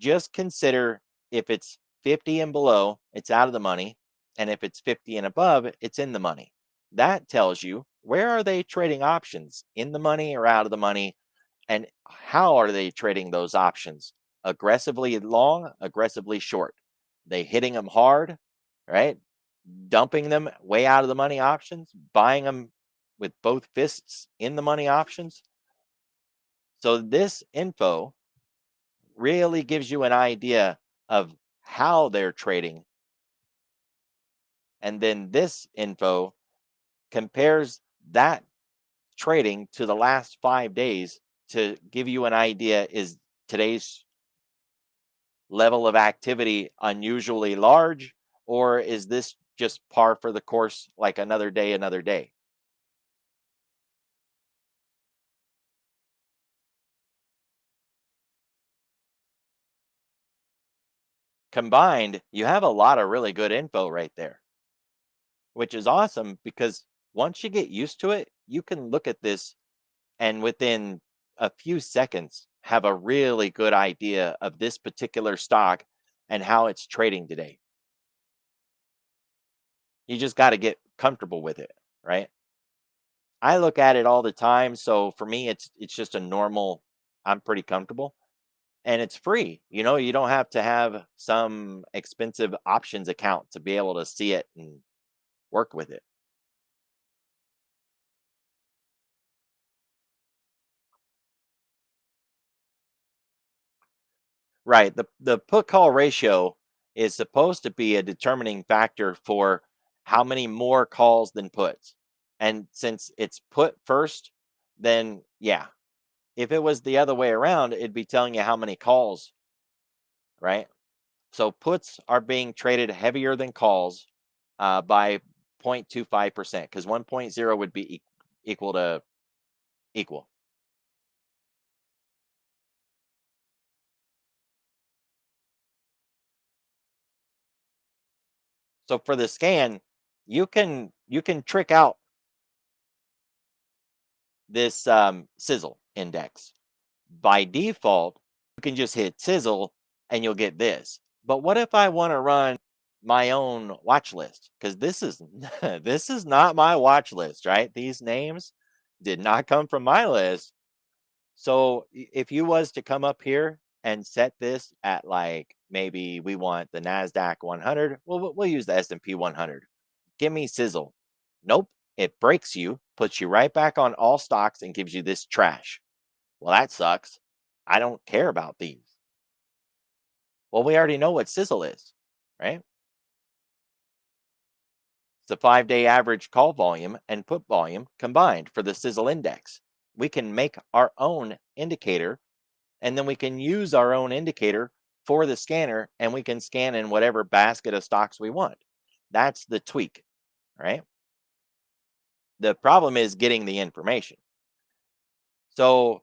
just consider if it's 50 and below, it's out of the money. And if it's 50 and above, it's in the money. That tells you where are they trading options, in the money or out of the money, and how are they trading those options? Aggressively long, aggressively short. They hitting them hard, right? Dumping them way out of the money options, buying them with both fists in the money options. So this info really gives you an idea of how they're trading. And then this info compares that trading to the last 5 days to give you an idea, is today's level of activity unusually large, or is this just par for the course, like another day, another day? combined, you have a lot of really good info right there, which is awesome because once you get used to it, you can look at this and within a few seconds have a really good idea of this particular stock and how it's trading today. You just got to get comfortable with it, right? I look at it all the time, so for me it's just a normal. I'm pretty comfortable and it's free. You don't have to have some expensive options account to be able to see it and work with it. Right. The put call ratio is supposed to be a determining factor for how many more calls than puts. And since it's put first, then yeah. If it was the other way around, it'd be telling you how many calls, right? So puts are being traded heavier than calls by 0.25% because 1.0 would be equal to equal. So for the scan, you can trick out this sizzle index. By default, you can just hit sizzle and you'll get this. But what if I want to run my own watch list? Because this is this is not my watch list, right? These names did not come from my list. So if you was to come up here and set this at like maybe we want the Nasdaq 100, well we'll use the S&P 100. Give me sizzle. Nope, it breaks you, puts you right back on all stocks and gives you this trash. Well, that sucks. I don't care about these. Well, we already know what sizzle is, right? It's the 5-day average call volume and put volume combined for the sizzle index. We can make our own indicator and then we can use our own indicator for the scanner and we can scan in whatever basket of stocks we want. That's the tweak, right? The problem is getting the information. So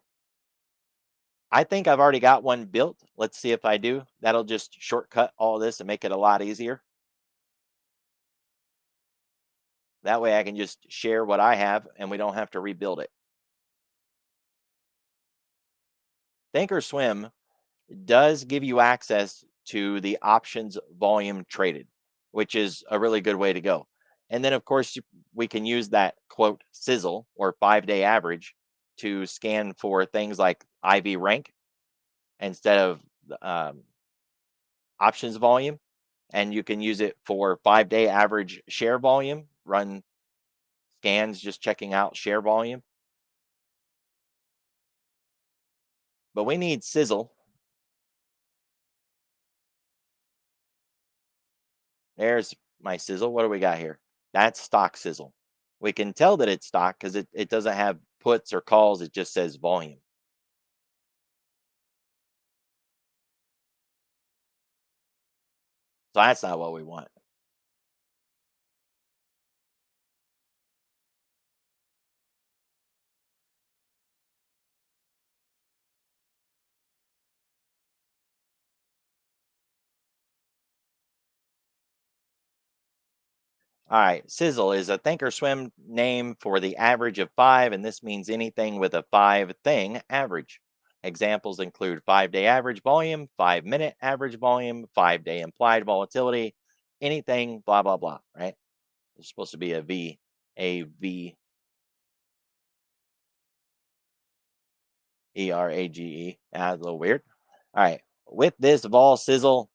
I think I've already got one built. Let's see if I do. That'll just shortcut all this and make it a lot easier. That way I can just share what I have and we don't have to rebuild it. Thinkorswim does give you access to the options volume traded, which is a really good way to go. And then, of course, we can use that quote sizzle or 5-day average to scan for things like IV rank instead of um, options volume. And you can use it for 5-day average share volume, run scans just checking out share volume. But we need sizzle. There's my sizzle. What do we got here? That's stock sizzle. We can tell that it's stock because it doesn't have puts or calls. It just says volume. So that's not what we want. All right. Sizzle is a Thinkorswim name for the average of five, and this means anything with a five thing average. Examples include 5-day average volume, 5-minute average volume, 5-day implied volatility, anything, blah, blah, blah, right? It's supposed to be A-V-E-R-A-G-E. That's a little weird. All right. With this vol sizzle,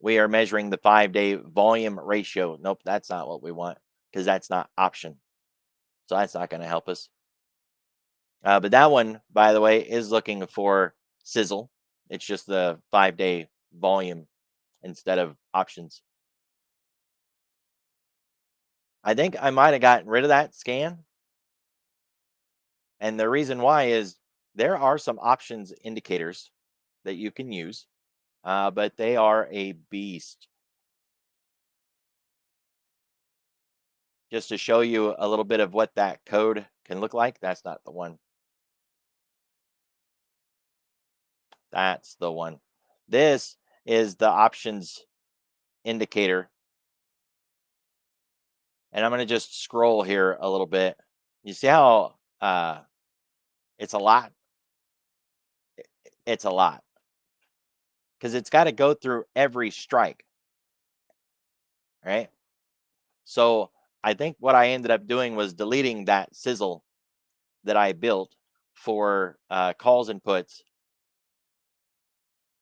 we are measuring the 5-day volume ratio. Nope, that's not what we want because that's not option. So that's not going to help us. But that one, by the way, is looking for sizzle. It's just the 5-day volume instead of options. I think I might have gotten rid of that scan. And the reason why is there are some options indicators that you can use, but they are a beast. Just to show you a little bit of what that code can look like. That's not the one. That's the one. This is the options indicator. And I'm going to just scroll here a little bit. You see how it's a lot? It's a lot because it's got to go through every strike, right? So I think what I ended up doing was deleting that sizzle that I built for calls and puts,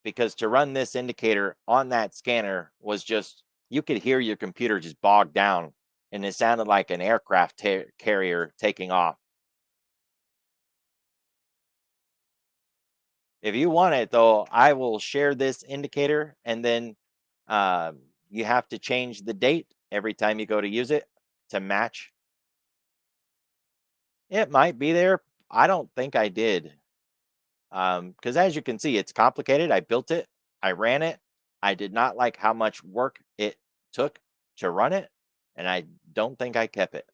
because to run this indicator on that scanner was just, you could hear your computer just bog down, and it sounded like an aircraft carrier taking off. If you want it though, I will share this indicator, and then you have to change the date every time you go to use it to match. It might be there. I don't think I did. Because as you can see, it's complicated. I built it, I ran it. I did not like how much work it took to run it, and I don't think I kept it.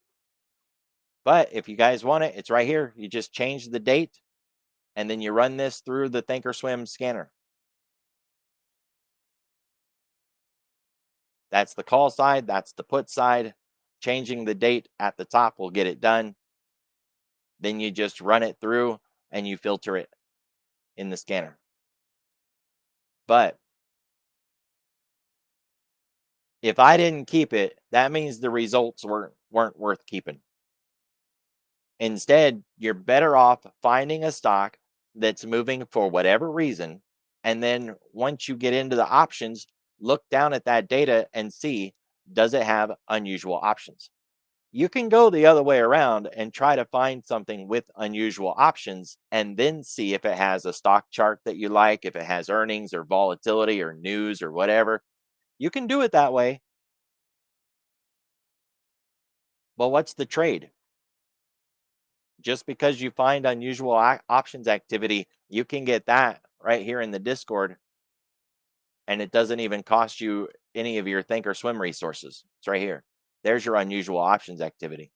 But if you guys want it, it's right here. You just change the date, and then you run this through the Thinkorswim scanner. That's the call side, that's the put side. Changing the date at the top will get it done. Then you just run it through and you filter it in the scanner. But if I didn't keep it, that means the results weren't worth keeping. Instead, you're better off finding a stock that's moving for whatever reason. And then once you get into the options, look down at that data and see, does it have unusual options? You can go the other way around and try to find something with unusual options and then see if it has a stock chart that you like, if it has earnings or volatility or news or whatever. You can do it that way. But what's the trade? Just because you find unusual options activity, you can get that right here in the Discord, and it doesn't even cost you any of your Thinkorswim resources. It's right here. There's your unusual options activity.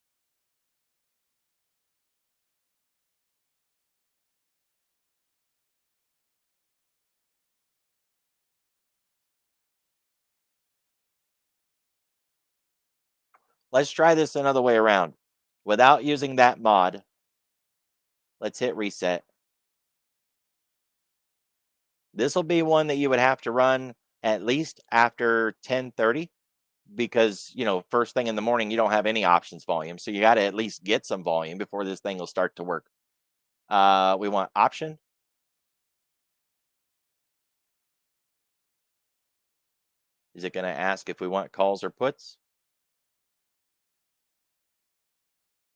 Let's try this another way around. Without using that mod, let's hit reset. This will be one that you would have to run at least after 10:30, because, first thing in the morning, you don't have any options volume. So you got to at least get some volume before this thing will start to work. We want option. Is it going to ask if we want calls or puts?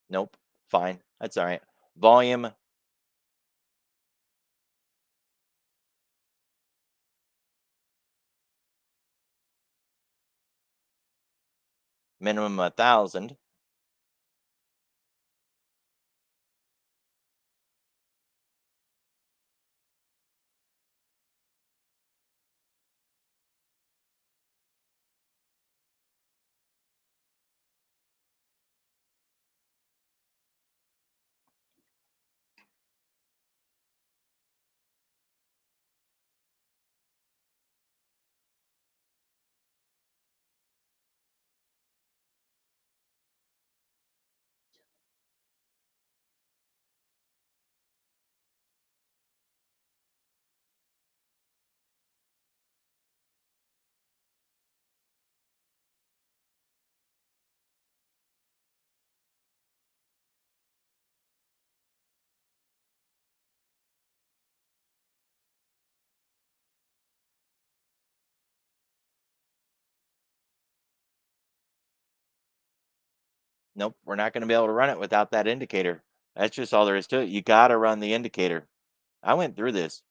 Nope. Fine. That's all right. Volume. Minimum 1,000. Nope. We're not going to be able to run it without that indicator. That's just all there is to it. You got to run the indicator. I went through this.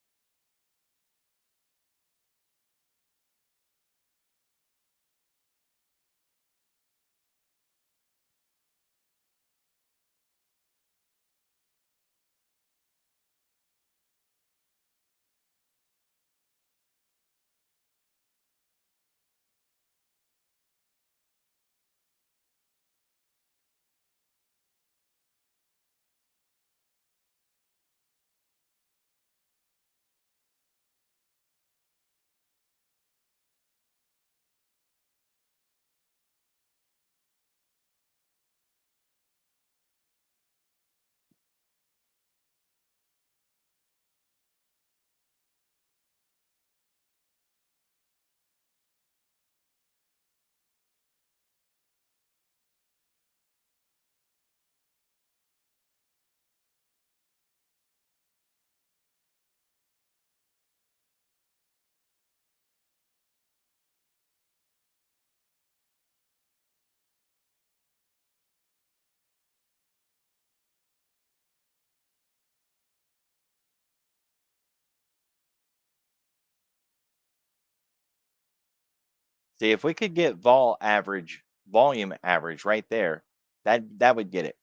See, if we could get volume average right there, that would get it.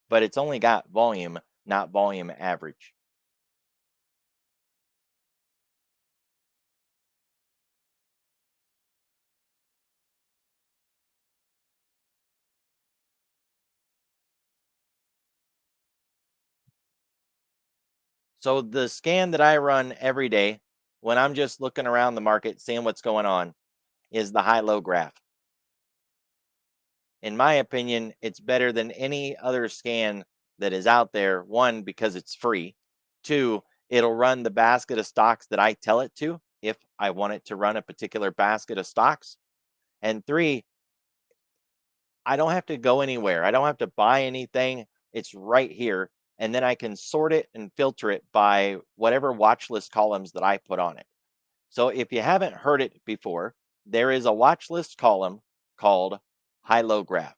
But it's only got volume, not volume average. So the scan that I run every day when I'm just looking around the market, seeing what's going on, is the high low graph. In my opinion, it's better than any other scan that is out there. One, because it's free. Two, it'll run the basket of stocks that I tell it to if I want it to run a particular basket of stocks. And three, I don't have to go anywhere. I don't have to buy anything. It's right here. And then I can sort it and filter it by whatever watch list columns that I put on it. So if you haven't heard it before, there is a watch list column called high low graph.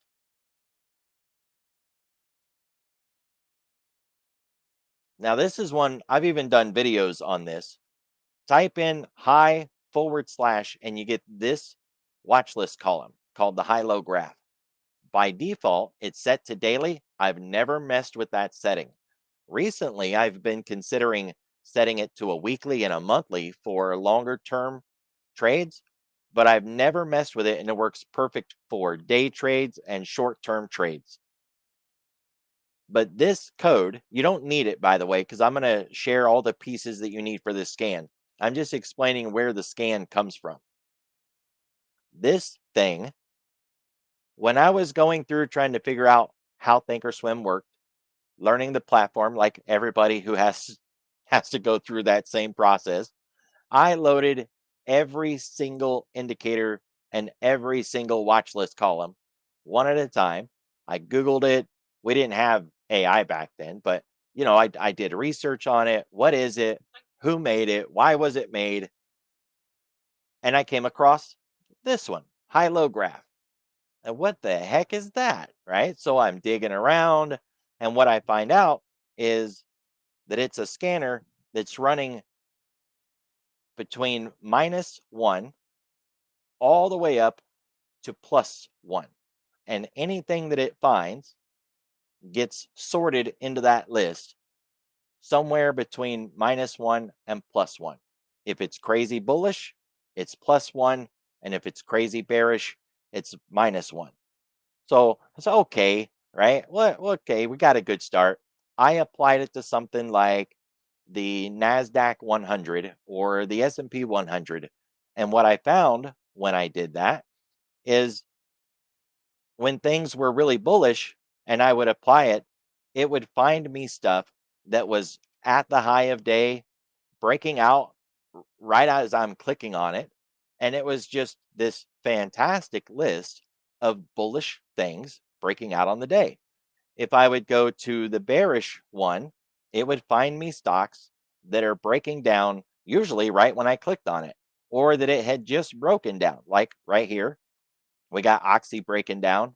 Now, this is one I've even done videos on this. Type in high forward slash, and you get this watch list column called the high low graph. By default, it's set to daily. I've never messed with that setting. Recently, I've been considering setting it to a weekly and a monthly for longer term trades, but I've never messed with it, and it works perfect for day trades and short term trades. But this code, you don't need it, by the way, because I'm going to share all the pieces that you need for this scan. I'm just explaining where the scan comes from. This thing, when I was going through trying to figure out how Thinkorswim worked, learning the platform like everybody who has to go through that same process, I loaded every single indicator and every single watch list column one at a time. I Googled it. We didn't have AI back then, but I did research on it. What is it? Who made it? Why was it made? And I came across this one, high low graph. And what the heck is that? Right. So I'm digging around. And what I find out is that it's a scanner that's running between -1 all the way up to +1. And anything that it finds gets sorted into that list somewhere between -1 and +1. If it's crazy bullish, it's +1. And if it's crazy bearish, it's -1. So it's okay, right? Well, okay, we got a good start. I applied it to something like the Nasdaq 100 or the S&P 100. And what I found when I did that is when things were really bullish and I would apply it, it would find me stuff that was at the high of day, breaking out right as I'm clicking on it. And it was just this fantastic list of bullish things breaking out on the day. If I would go to the bearish one, it would find me stocks that are breaking down usually right when I clicked on it, or that it had just broken down, like right here. We got Oxy breaking down,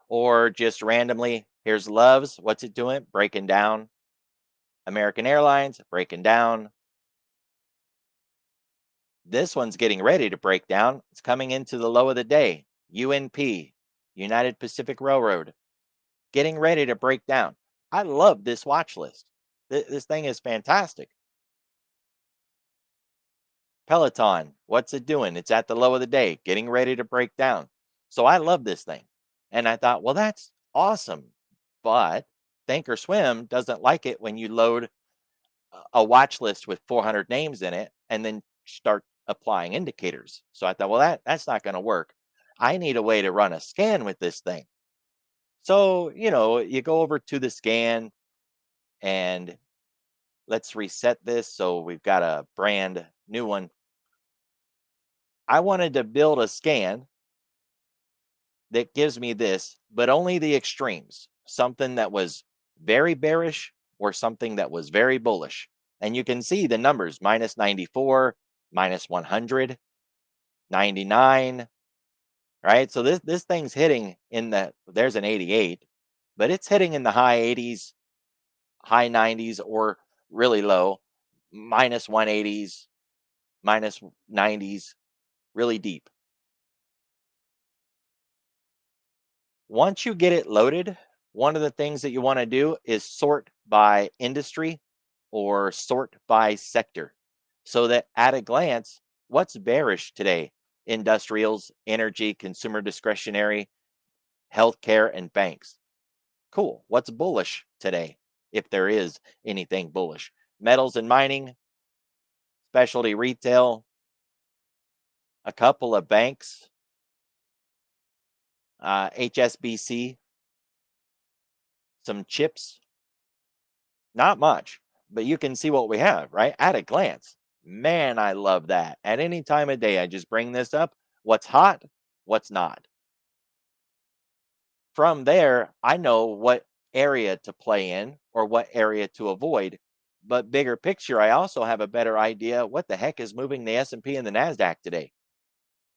or just randomly, here's Loves. What's it doing? Breaking down. American Airlines breaking down. This one's getting ready to break down. It's coming into the low of the day. UNP, United Pacific Railroad, getting ready to break down. I love this watch list. This thing is fantastic. Peloton, what's it doing? It's at the low of the day, getting ready to break down. So I love this thing. And I thought, well, that's awesome. But Thinkorswim doesn't like it when you load a watch list with 400 names in it and then start applying indicators. So I thought, well, that's not going to work. I need a way to run a scan with this thing. So, you go over to the scan and let's reset this. So we've got a brand new one. I wanted to build a scan that gives me this, but only the extremes, something that was very bearish or something that was very bullish. And you can see the numbers -94, -100, 99, right? So this thing's hitting in there's an 88, but it's hitting in the high 80s, high 90s, or really low, -180s. minus 90s, really deep. Once you get it loaded, one of the things that you want to do is sort by industry or sort by sector so that at a glance, what's bearish today? Industrials, energy, consumer discretionary, healthcare, and banks. Cool. What's bullish today? If there is anything bullish, metals and mining, specialty retail, a couple of banks, HSBC, some chips, not much, but you can see what we have, right? At a glance. Man, I love that. At any time of day, I just bring this up. What's hot, what's not. From there, I know what area to play in or what area to avoid. But bigger picture, I also have a better idea what the heck is moving the S&P and the Nasdaq today.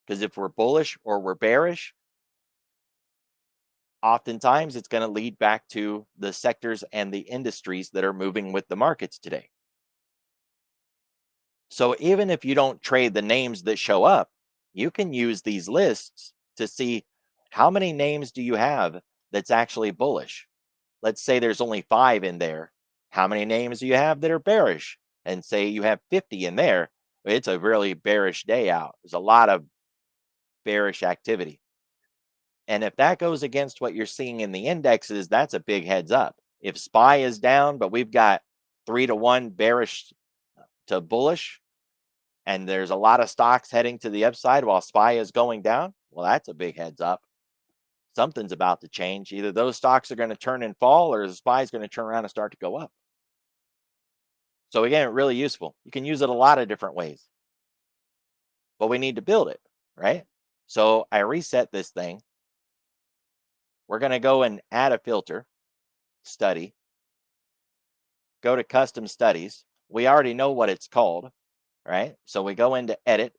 Because if we're bullish or we're bearish, oftentimes it's going to lead back to the sectors and the industries that are moving with the markets today. So even if you don't trade the names that show up, you can use these lists to see how many names do you have that's actually bullish. Let's say there's only 5 in there. How many names do you have that are bearish? And say you have 50 in there. It's a really bearish day out. There's a lot of bearish activity. And if that goes against what you're seeing in the indexes, that's a big heads up. If SPY is down, but we've got 3-to-1 bearish to bullish, and there's a lot of stocks heading to the upside while SPY is going down, well, that's a big heads up. Something's about to change. Either those stocks are going to turn and fall, or the SPY is going to turn around and start to go up. So again, really useful. You can use it a lot of different ways, but we need to build it, right? So I reset this thing. We're going to go and add a filter, study, go to custom studies. We already know what it's called, right? So we go into edit.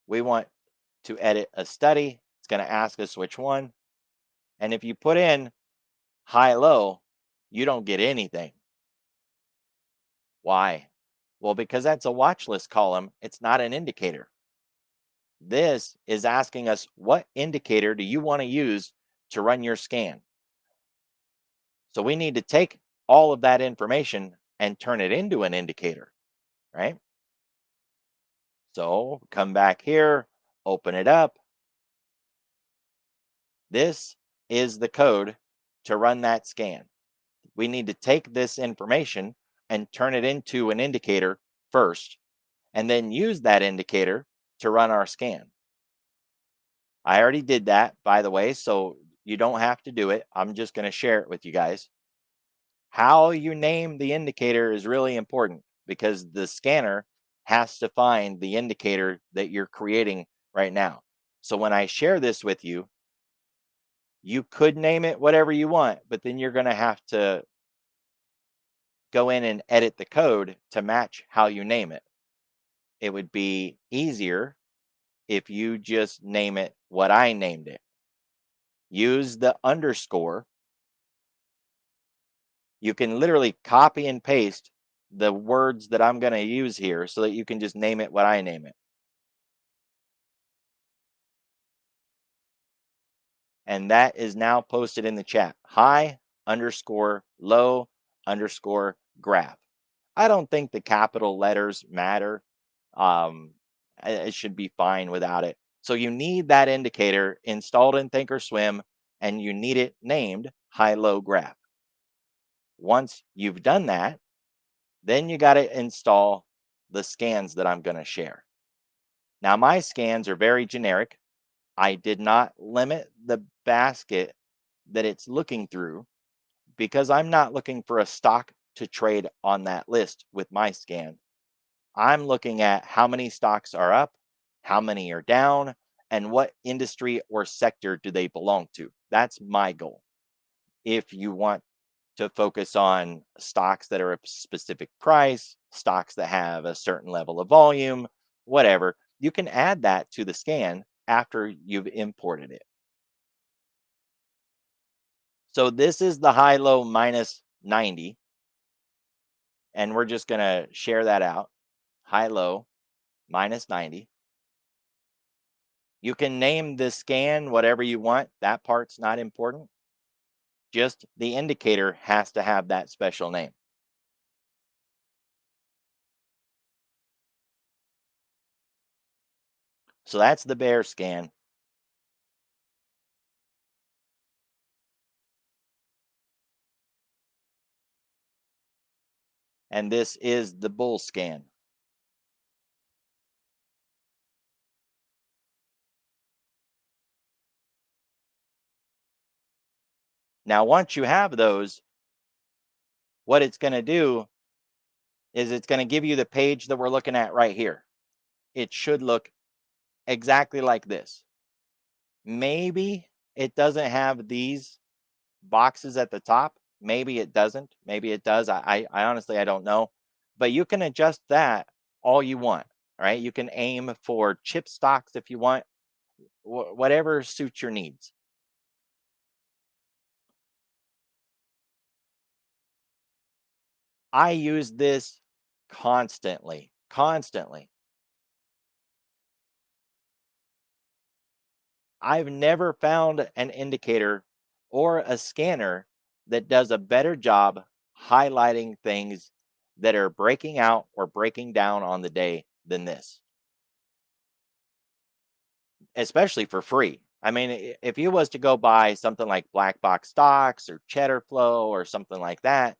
We want to edit a study. It's going to ask us which one. And if you put in high low, you don't get anything. Why? Well, because that's a watch list column. It's not an indicator. This is asking us what indicator do you want to use to run your scan? So we need to take all of that information and turn it into an indicator, right? So come back here, open it up. This is the code to run that scan. We need to take this information and turn it into an indicator first, and then use that indicator to run our scan. I already did that, by the way, so you don't have to do it. I'm just going to share it with you guys. How you name the indicator is really important because the scanner has to find the indicator that you're creating right now. So when I share this with you, you could name it whatever you want, but then you're going to have to go in and edit the code to match how you name it. It would be easier if you just name it what I named it. Use the underscore. You can literally copy and paste the words that I'm going to use here so that you can just name it what I name it. And that is now posted in the chat. High underscore low underscore graph. I don't think the capital letters matter. It should be fine without it. So you need that indicator installed in Thinkorswim, and you need it named high-low graph. Once you've done that, then you got to install the scans that I'm going to share. Now, my scans are very generic. I did not limit the basket that it's looking through because I'm not looking for a stock to trade on that list with my scan. I'm looking at how many stocks are up, how many are down, and what industry or sector do they belong to. That's my goal. If you want to focus on stocks that are a specific price, stocks that have a certain level of volume, whatever, you can add that to the scan after you've imported it. So this is the high low minus 90. And we're just going to share that out. High, low, minus 90. You can name the scan whatever you want. That part's not important. Just the indicator has to have that special name. So that's the bear scan. And this is the bull scan. Now, once you have those, what it's going to do is it's going to give you the page that we're looking at right here. It should look exactly like this. Maybe it doesn't have these boxes at the top. Maybe it doesn't. Maybe it does. I honestly, I don't know. But you can adjust that all you want. All right. You can aim for chip stocks if you want, whatever suits your needs. I use this constantly, constantly. I've never found an indicator or a scanner that does a better job highlighting things that are breaking out or breaking down on the day than this, especially for free. I mean, if you was to go buy something like black box stocks or cheddar flow or something like that,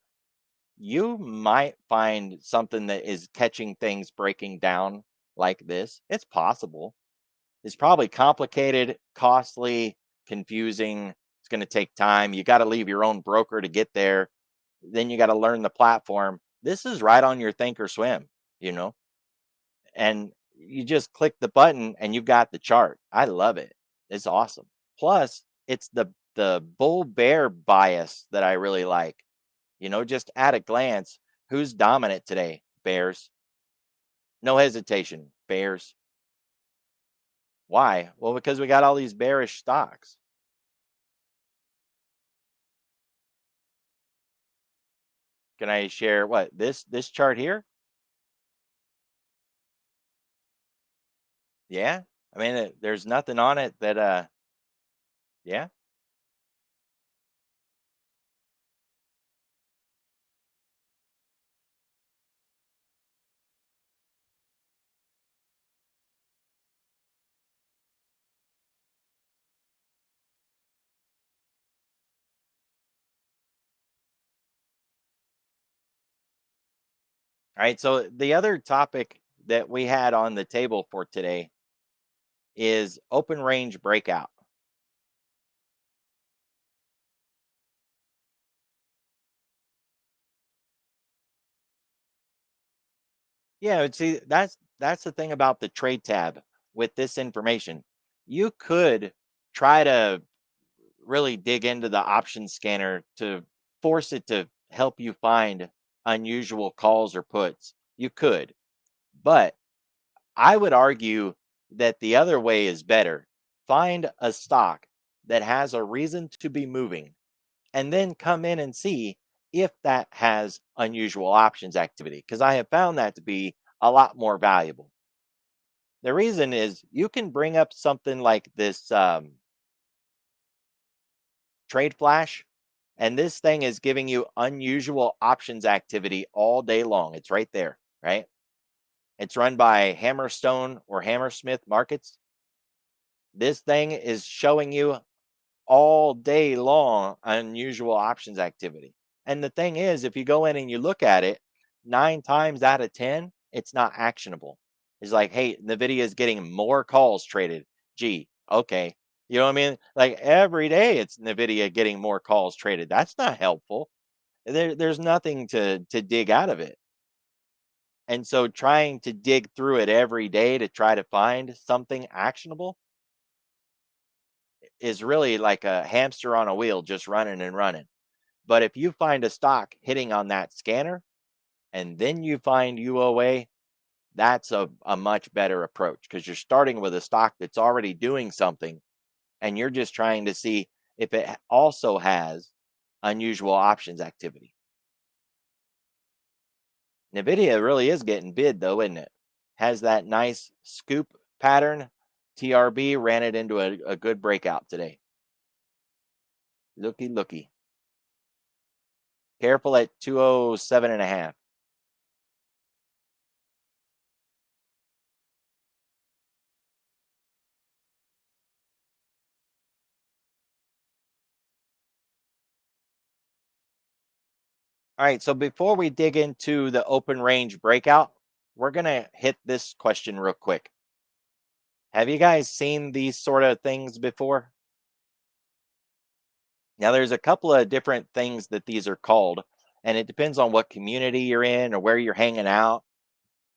you might find something that is catching things breaking down like this. It's possible. It's probably complicated, costly, confusing. It's going to take time. You got to leave your own broker to get there. Then you got to learn the platform. This is right on your think or swim, you know, and you just click the button and you've got the chart. I love it. It's awesome. Plus, it's the bull bear bias that I really like. You know, just at a glance, who's dominant today? Bears. No hesitation. Bears. Why? Well, because we got all these bearish stocks. Can I share what this chart here? Yeah. I mean, there's nothing on it that yeah. All right. So the other topic that we had on the table for today is open range breakout. Yeah, see, that's the thing about the trade tab with this information. You could try to really dig into the option scanner to force it to help you find unusual calls or puts. You could, but I would argue that the other way is better. Find a stock that has a reason to be moving and then come in and see if that has unusual options activity because I have found that to be a lot more valuable. The reason is you can bring up something like this trade flash, and this thing is giving you unusual options activity all day long. It's right there, right? It's run by Hammerstone or Hammersmith Markets. This thing is showing you all day long unusual options activity. And the thing is, if you go in and you look at it, 9 times out of 10, it's not actionable. It's like, hey, NVIDIA is getting more calls traded. Gee, okay. You know what I mean? Like every day it's NVIDIA getting more calls traded. That's not helpful. There's nothing to dig out of it. And so trying to dig through it every day to try to find something actionable is really like a hamster on a wheel just running and running. But if you find a stock hitting on that scanner and then you find UOA, that's a much better approach because you're starting with a stock that's already doing something and you're just trying to see if it also has unusual options activity. Nvidia really is getting bid though, isn't it? Has that nice scoop pattern. TRB ran it into a good breakout today. Looky, looky. Careful at 207.5. All right, so before we dig into the open range breakout, we're going to hit this question real quick. Have you guys seen these sort of things before? Now, there's a couple of different things that these are called, and it depends on what community you're in or where you're hanging out.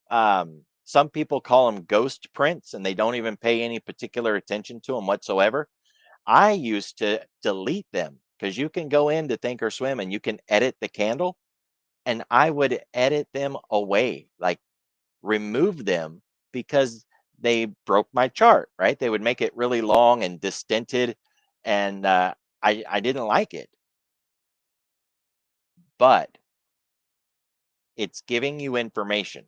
Some people call them ghost prints, and they don't even pay any particular attention to them whatsoever. I used to delete them because you can go into Thinkorswim and you can edit the candle, and I would edit them away, like remove them because they broke my chart, right? They would make it really long and distinted, and I didn't like it. But it's giving you information,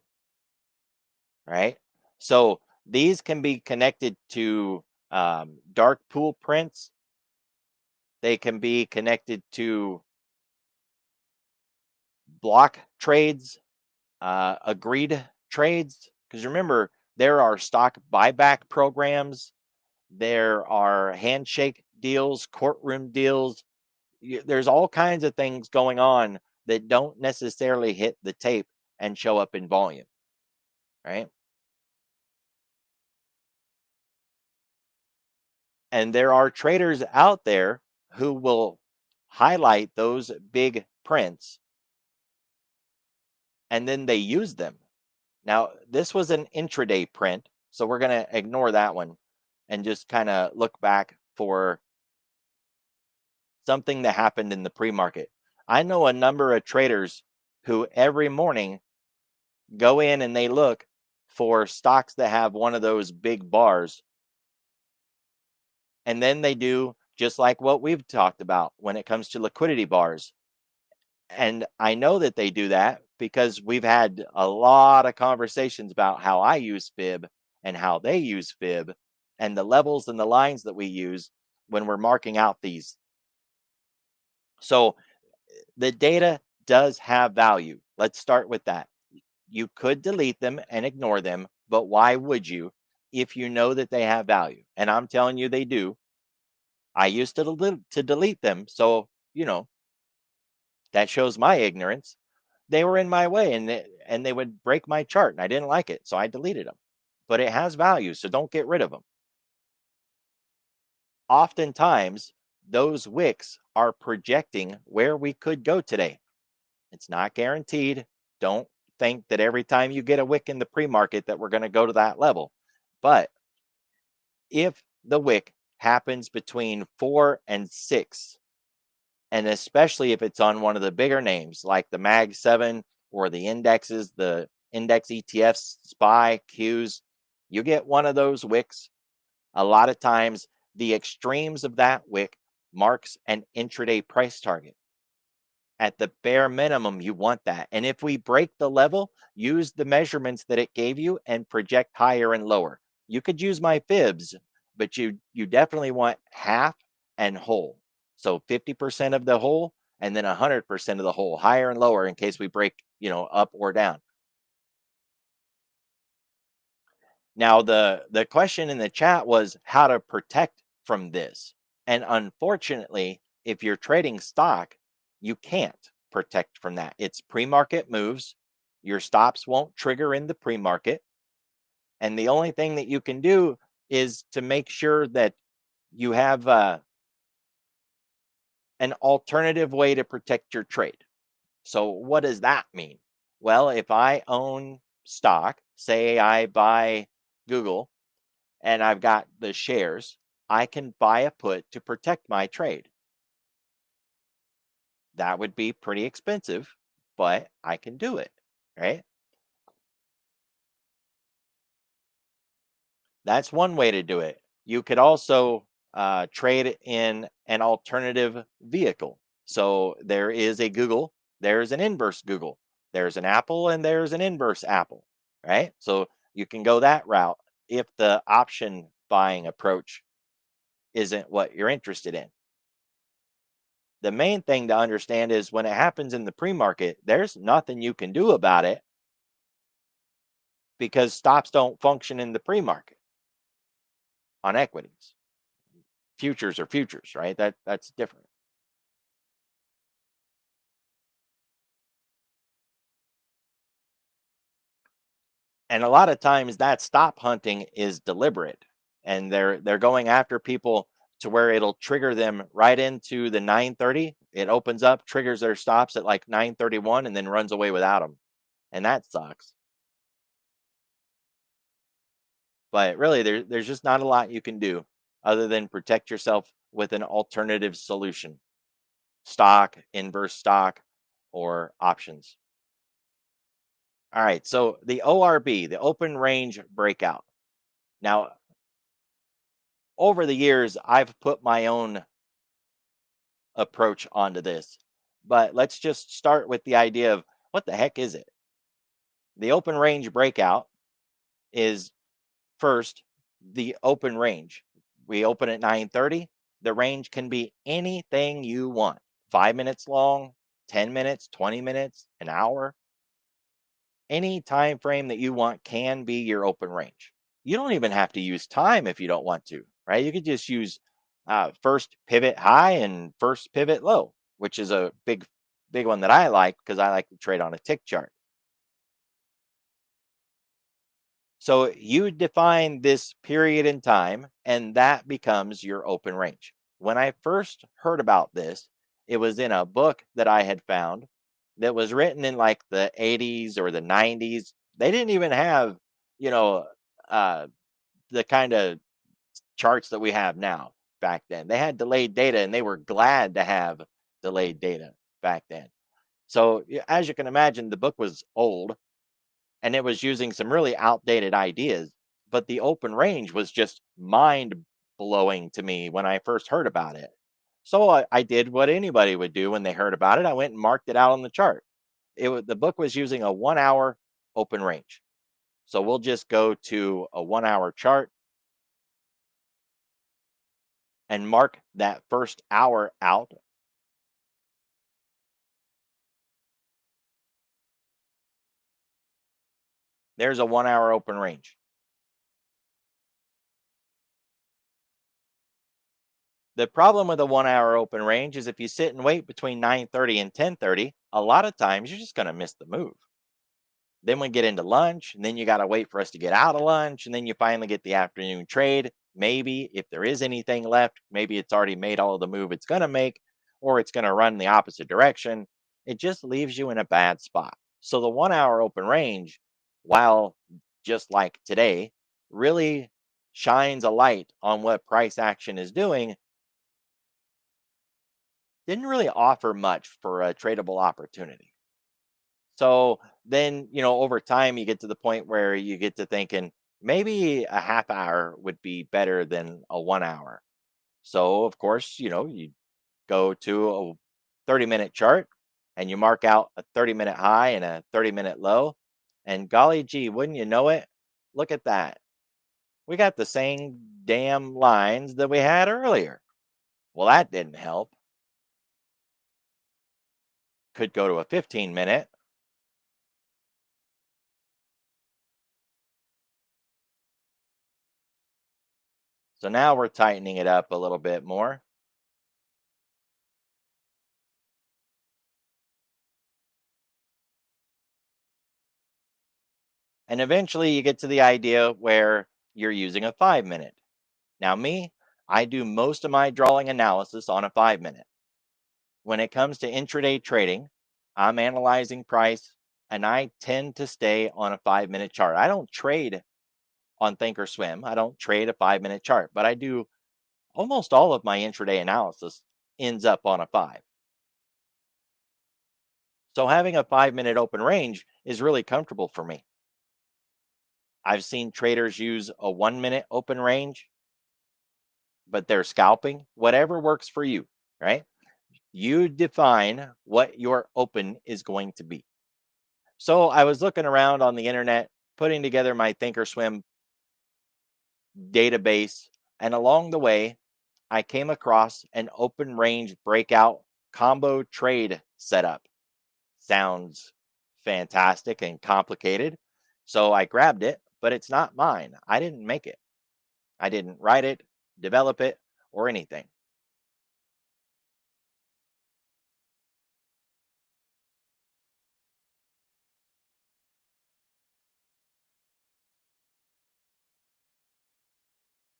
right? So these can be connected to dark pool prints. They can be connected to block trades, agreed trades. Because remember, there are stock buyback programs, there are handshake deals, courtroom deals. There's all kinds of things going on that don't necessarily hit the tape and show up in volume, right? And there are traders out there who will highlight those big prints and then they use them. Now, this was an intraday print, so we're going to ignore that one and just kind of look back for something that happened in the pre-market. I know a number of traders who every morning go in and they look for stocks that have one of those big bars. And then they do just like what we've talked about when it comes to liquidity bars. And I know that they do that because we've had a lot of conversations about how I use fib and how they use fib and the levels and the lines that we use when we're marking out these. So the data does have value. Let's start with that. You could delete them and ignore them, but why would you if you know that they have value? And I'm telling you they do. I used to delete them, so that shows my ignorance. They were in my way and they would break my chart and I didn't like it, so I deleted them. But it has value, so don't get rid of them. Oftentimes, those wicks are projecting where we could go today. It's not guaranteed. Don't think that every time you get a wick in the pre-market that we're going to go to that level. But if the wick happens between 4 and 6, and especially if it's on one of the bigger names like the Mag 7 or the indexes, the index ETFs, SPY, Qs, you get one of those wicks. A lot of times, the extremes of that wick marks an intraday price target. At the bare minimum, you want that. And if we break the level, use the measurements that it gave you and project higher and lower. You could use my fibs, but you definitely want half and whole. So 50% of the whole and then 100% of the whole, higher and lower in case we break, up or down. Now the question in the chat was how to protect from this. And unfortunately, if you're trading stock, you can't protect from that. It's pre-market moves. Your stops won't trigger in the pre-market. And the only thing that you can do is to make sure that you have an alternative way to protect your trade. So what does that mean? Well, if I own stock, say I buy Google and I've got the shares, I can buy a put to protect my trade. That would be pretty expensive, but I can do it, right? That's one way to do it. You could also trade in an alternative vehicle. So there is a Google, there's an inverse Google. There's an apple and there's an inverse apple, right? So you can go that route if the option buying approach isn't what you're interested in. The main thing to understand is when it happens in the pre-market, there's nothing you can do about it because stops don't function in the pre-market on equities. Futures are futures, right? That's different. And a lot of times that stop hunting is deliberate, and they're going after people to where it'll trigger them right into the 9:30. It opens up, triggers their stops at like 9:31 and then runs away without them. And that sucks. But really there's just not a lot you can do other than protect yourself with an alternative solution. Stock, inverse stock, or options. All right, so the ORB, the open range breakout. Now, over the years, I've put my own approach onto this, but let's just start with the idea of what the heck is it? The open range breakout is first the open range. We open at 9:30. The range can be anything you want. 5 minutes long, 10 minutes, 20 minutes, an hour. Any time frame that you want can be your open range. You don't even have to use time if you don't want to, right? You could just use first pivot high and first pivot low, which is a big one that I like because I like to trade on a tick chart. So you define this period in time, and that becomes your open range. When I first heard about this, it was in a book that I had found that was written in like the 80s or the 90s. They didn't even have, you know, uh, the kind of charts that we have now back then. They had delayed data and they were glad to have delayed data back then. So, as you can imagine, the book was old and it was using some really outdated ideas, but the open range was just mind blowing to me when I first heard about it. So I did what anybody would do when they heard about it. I went and marked it out on the chart. The book was using a 1 hour open range. So we'll just go to a 1 hour chart and mark that first hour out. There's a 1 hour open range. The problem with a 1 hour open range is if you sit and wait between 9:30 and 10:30, a lot of times you're just going to miss the move. Then we get into lunch, and then you got to wait for us to get out of lunch, and then you finally get the afternoon trade. Maybe if there is anything left, maybe it's already made all of the move it's going to make, or it's going to run the opposite direction. It just leaves you in a bad spot. So the 1 hour open range, while just like today, really shines a light on what price action is doing, didn't really offer much for a tradable opportunity. So then, over time, you get to the point where you get to thinking maybe a half hour would be better than a 1 hour. So, of course, you go to a 30-minute chart and you mark out a 30-minute high and a 30-minute low. And golly gee, wouldn't you know it? Look at that. We got the same damn lines that we had earlier. Well, that didn't help. Could go to a 15-minute. So now we're tightening it up a little bit more. And eventually you get to the idea where you're using a 5 minute. Now, me, I do most of my drawing analysis on a 5 minute. When it comes to intraday trading, I'm analyzing price and I tend to stay on a 5 minute chart. I don't trade on Thinkorswim. I don't trade a 5 minute chart, but I do almost all of my intraday analysis ends up on a five. So having a 5 minute open range is really comfortable for me. I've seen traders use a 1 minute open range, but they're scalping, whatever works for you, right? You define what your open is going to be. So I was looking around on the internet, putting together my Thinkorswim database, and along the way, I came across an open range breakout combo trade setup. Sounds fantastic and complicated. So I grabbed it, but it's not mine. I didn't make it. I didn't write it, develop it, or anything.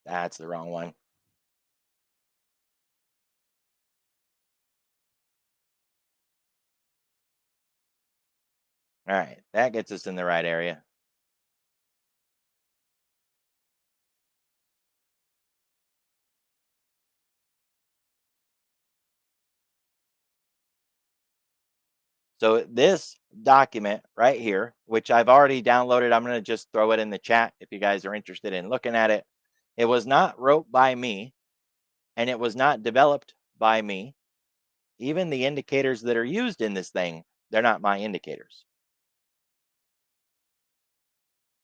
That's the wrong one. All right, that gets us in the right area. So this document right here, which I've already downloaded, I'm going to just throw it in the chat if you guys are interested in looking at it. It was not wrote by me and it was not developed by me. Even the indicators that are used in this thing, they're not my indicators.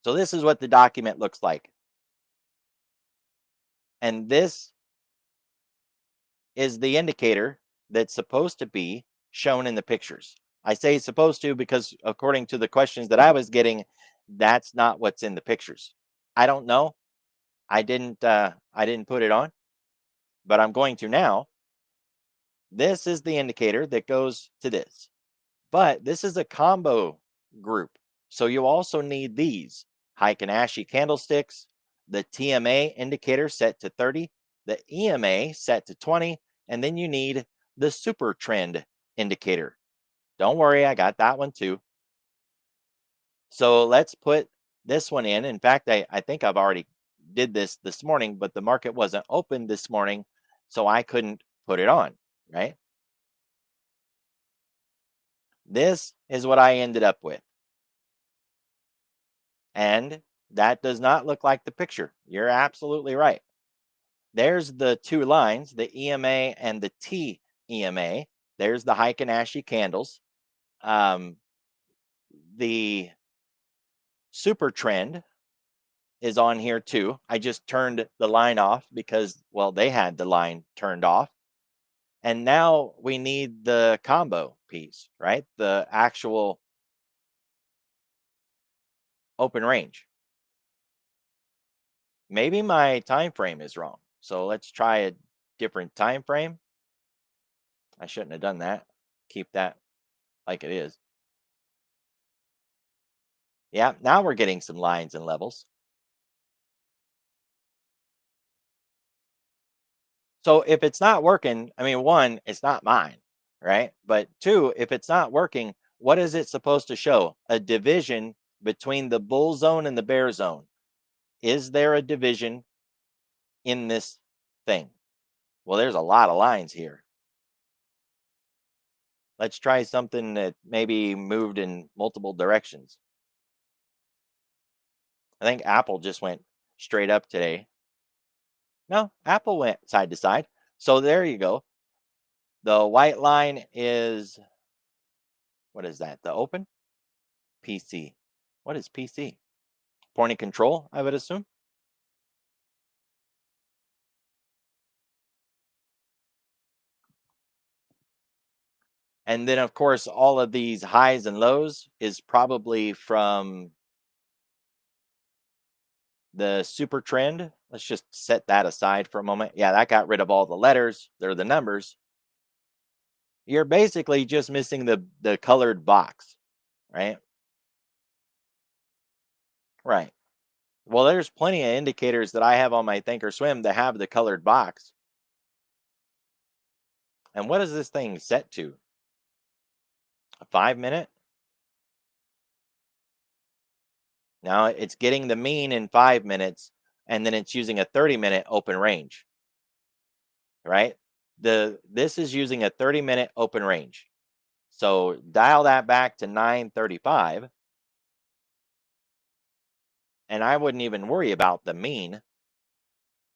So this is what the document looks like. And this is the indicator that's supposed to be shown in the pictures. I say supposed to because according to the questions that I was getting, that's not what's in the pictures. I don't know. I didn't put it on, but I'm going to now. This is the indicator that goes to this. But this is a combo group. So you also need these Heikin-Ashi candlesticks, the TMA indicator set to 30, the EMA set to 20, and then you need the super trend indicator. Don't worry, I got that one too. So let's put this one in. In fact, I think I've already did this morning, but the market wasn't open this morning, so I couldn't put it on, right? This is what I ended up with. And that does not look like the picture. You're absolutely right. There's the two lines, the EMA and the TEMA. There's the Heikin-Ashi candles. The super trend is on here too. I just turned the line off because, well, they had the line turned off. And now we need the combo piece, right? The actual open range. Maybe my time frame is wrong. So let's try a different time frame. I shouldn't have done that. Keep that like it is. Yeah, now we're getting some lines and levels. So if it's not working, I mean, one, it's not mine, right? But two, if it's not working, what is it supposed to show? A division between the bull zone and the bear zone. Is there a division in this thing? Well, there's a lot of lines here. Let's try something that maybe moved in multiple directions. I think Apple just went straight up today. No, Apple went side to side. So there you go. The white line is, what is that? The open? PC. What is PC? Point of control, I would assume. And then, of course, all of these highs and lows is probably from the super trend. Let's just set that aside for a moment. Yeah, that got rid of all the letters. They're the numbers. You're basically just missing the colored box, right? Right. Well, there's plenty of indicators that I have on my Thinkorswim that have the colored box. And what is this thing set to? A 5 minute? Now it's getting the mean in 5 minutes, and then it's using a 30-minute open range, right? This is using a 30-minute open range. So dial that back to 9:35, and I wouldn't even worry about the mean.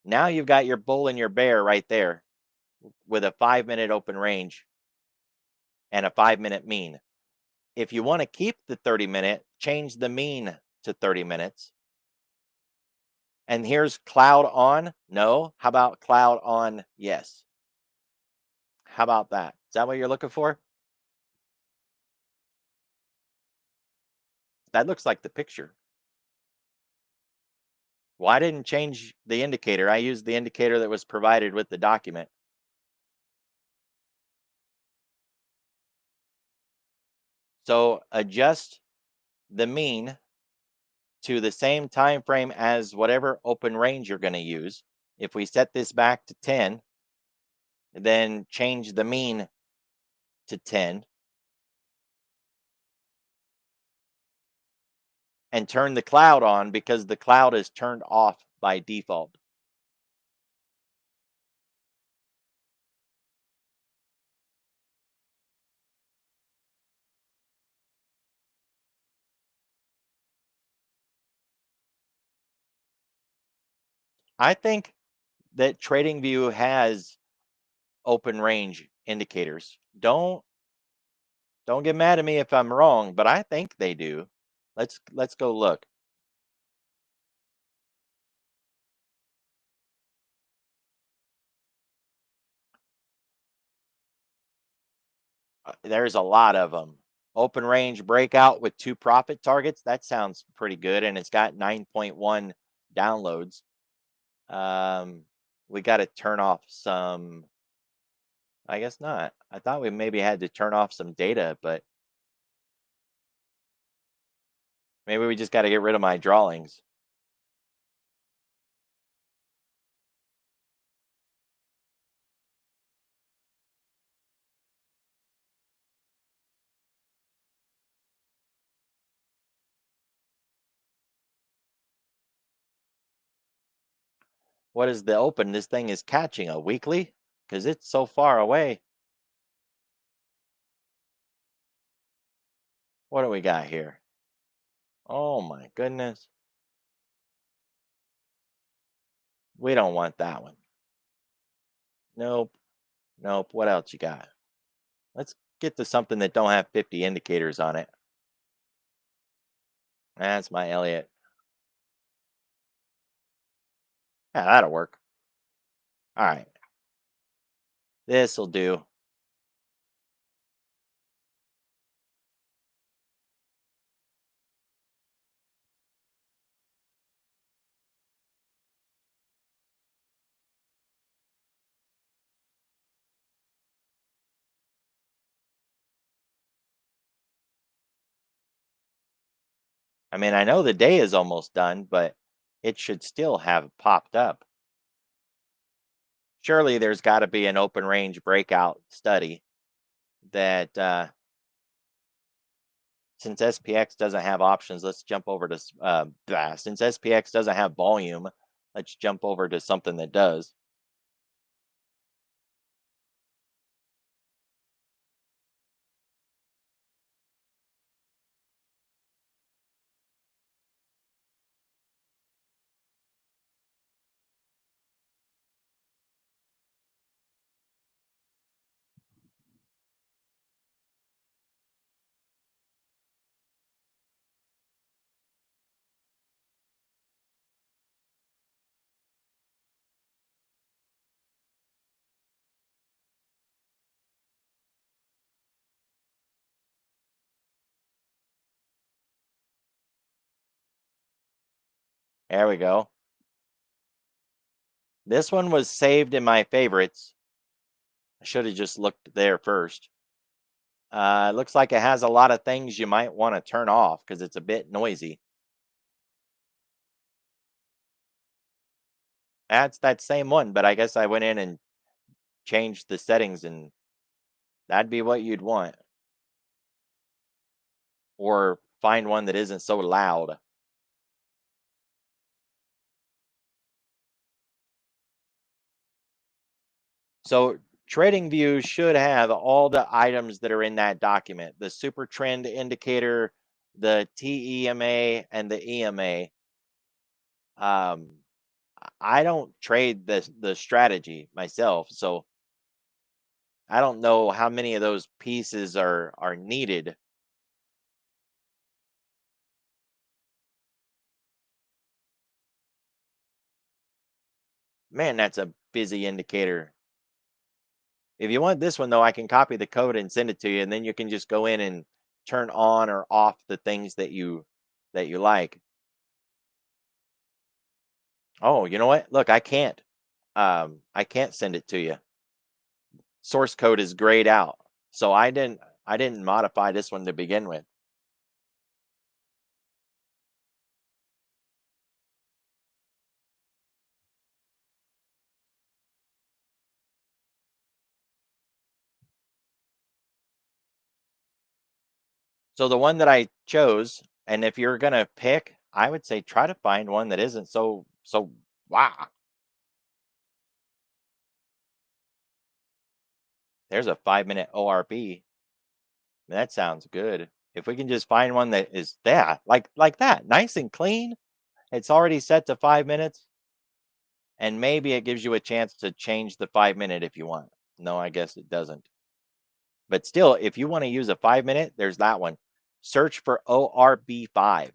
Now you've got your bull and your bear right there with a 5-minute open range and a 5-minute mean. If you want to keep the 30-minute, change the mean to 30 minutes. And here's cloud on. No. How about cloud on? Yes. How about that? Is that what you're looking for? That looks like the picture. Well, I didn't change the indicator. I used the indicator that was provided with the document. So adjust the mean to the same time frame as whatever open range you're going to use. If we set this back to 10, then change the mean to 10 and turn the cloud on because the cloud is turned off by default. I think that TradingView has open range indicators. Don't get mad at me if I'm wrong, but I think they do. Let's go look. There's a lot of them. Open range breakout with 2 profit targets. That sounds pretty good, and it's got 9.1 downloads. We got to turn off some. I guess not. I thought we maybe had to turn off some data, but maybe we just got to get rid of my drawings. What is the open? This thing is catching a weekly because it's so far away. What do we got here? Oh my goodness. We don't want that one. Nope. Nope. What else you got? Let's get to something that don't have 50 indicators on it. That's my Elliott. Yeah, that'll work. All right. This'll do. I mean, I know the day is almost done, but it should still have popped up. Surely there's got to be an open range breakout study that since SPX doesn't have options, let's jump over to since SPX doesn't have volume, let's jump over to something that does. There we go. This one was saved in my favorites. I should have just looked there first. It looks like it has a lot of things you might want to turn off because it's a bit noisy. That's that same one, but I guess I went in and changed the settings, and that'd be what you'd want. Or find one that isn't so loud. So TradingView should have all the items that are in that document: the super trend indicator, the TEMA, and the EMA. Um, I don't trade the strategy myself, so I don't know how many of those pieces are needed. Man, that's a busy indicator. If you want this one though, I can copy the code and send it to you, and then you can just go in and turn on or off the things that you like. Oh, you know what? Look, I can't send it to you. Source code is grayed out. So I didn't modify this one to begin with. So the one that I chose, and if you're gonna pick, I would say try to find one that isn't so wow. There's a 5 minute ORB. That sounds good. If we can just find one that is that like that, nice and clean. It's already set to 5 minutes, and maybe it gives you a chance to change the 5 minute if you want. No, I guess it doesn't. But still, if you want to use a 5 minute, there's that one. Search for ORB5,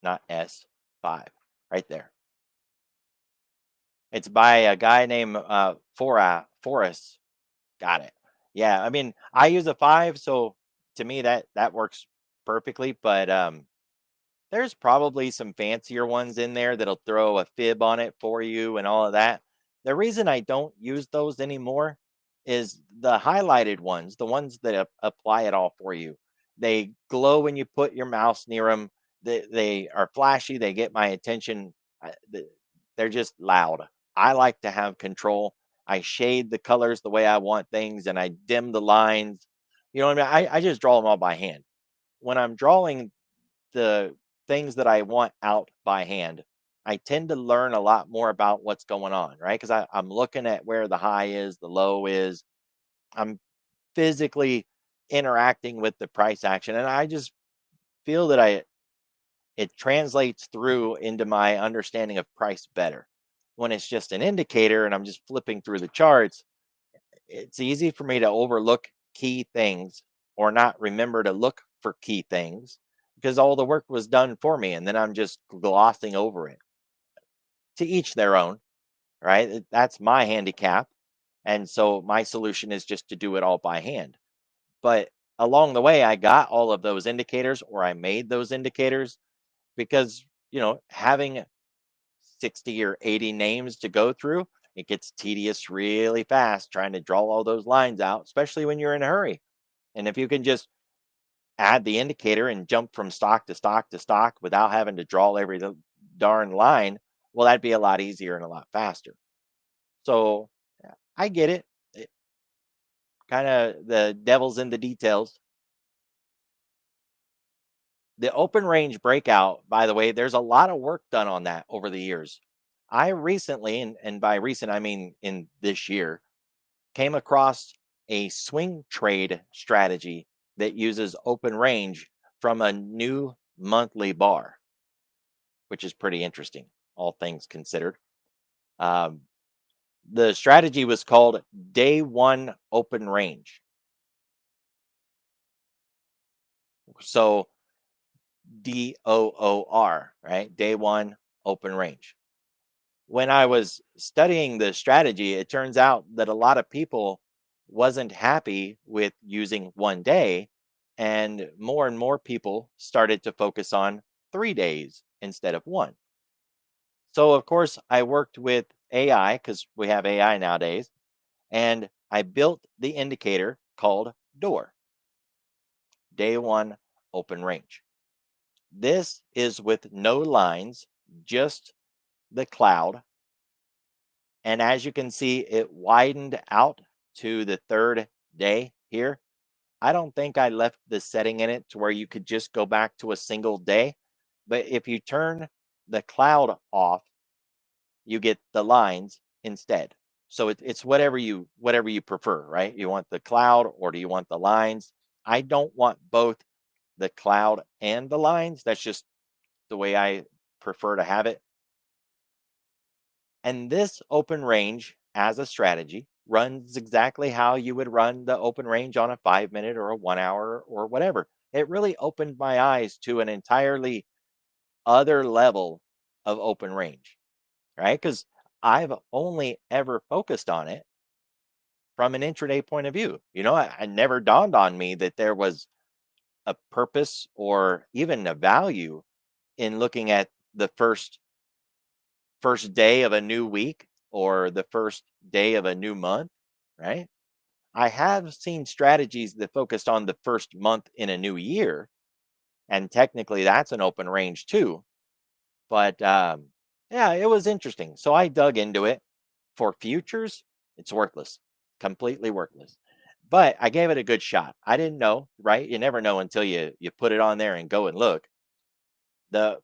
not S5, right there. It's by a guy named Forrest. Got it. Yeah, I mean, I use a 5, so to me that works perfectly, but there's probably some fancier ones in there that'll throw a fib on it for you and all of that. The reason I don't use those anymore is the highlighted ones, the ones that apply it all for you. They glow when you put your mouse near them. They are flashy. They get my attention. They're just loud. I like to have control. I shade the colors the way I want things, and I dim the lines. You know what I mean? I just draw them all by hand. When I'm drawing the things that I want out by hand, I tend to learn a lot more about what's going on, right? Because I'm looking at where the high is, the low is. I'm physically interacting with the price action, and I just feel that I it translates through into my understanding of price better. When it's just an indicator and I'm just flipping through the charts, it's easy for me to overlook key things or not remember to look for key things because all the work was done for me and then I'm just glossing over it. To each their own, right? That's my handicap. And so my solution is just to do it all by hand. But along the way, I got all of those indicators or I made those indicators because, having 60 or 80 names to go through, it gets tedious really fast trying to draw all those lines out, especially when you're in a hurry. And if you can just add the indicator and jump from stock to stock to stock without having to draw every darn line, well, that'd be a lot easier and a lot faster. So yeah, I get it. Kind of the devil's in the details. The open range breakout, by the way, there's a lot of work done on that over the years. I recently, and by recent, I mean in this year, came across a swing trade strategy that uses open range from a new monthly bar, which is pretty interesting, all things considered. Um, the strategy was called day one open range. So DOOR, right? Day one open range. When I was studying the strategy, it turns out that a lot of people wasn't happy with using 1 day, and more people started to focus on 3 days instead of one. So of course I worked with AI because we have AI nowadays, and I built the indicator called door, day one open range. This is with no lines, just the cloud. And as you can see, it widened out to the third day here. I don't think I left the setting in it to where you could just go back to a single day. But if you turn the cloud off, you get the lines instead. So it's whatever you prefer, right? You want the cloud or do you want the lines? I don't want both the cloud and the lines. That's just the way I prefer to have it. And this open range as a strategy runs exactly how you would run the open range on a 5 minute or a 1 hour or whatever. it really opened my eyes to an entirely other level of open range, right? Because I've only ever focused on it from an intraday point of view. I never dawned on me that there was a purpose or even a value in looking at the first day of a new week or the first day of a new month, right? I have seen strategies that focused on the first month in a new year, and technically that's an open range too. But yeah, it was interesting. So I dug into it. For futures, it's worthless, completely worthless. But I gave it a good shot. I didn't know, right? You never know until you put it on there and go and look. The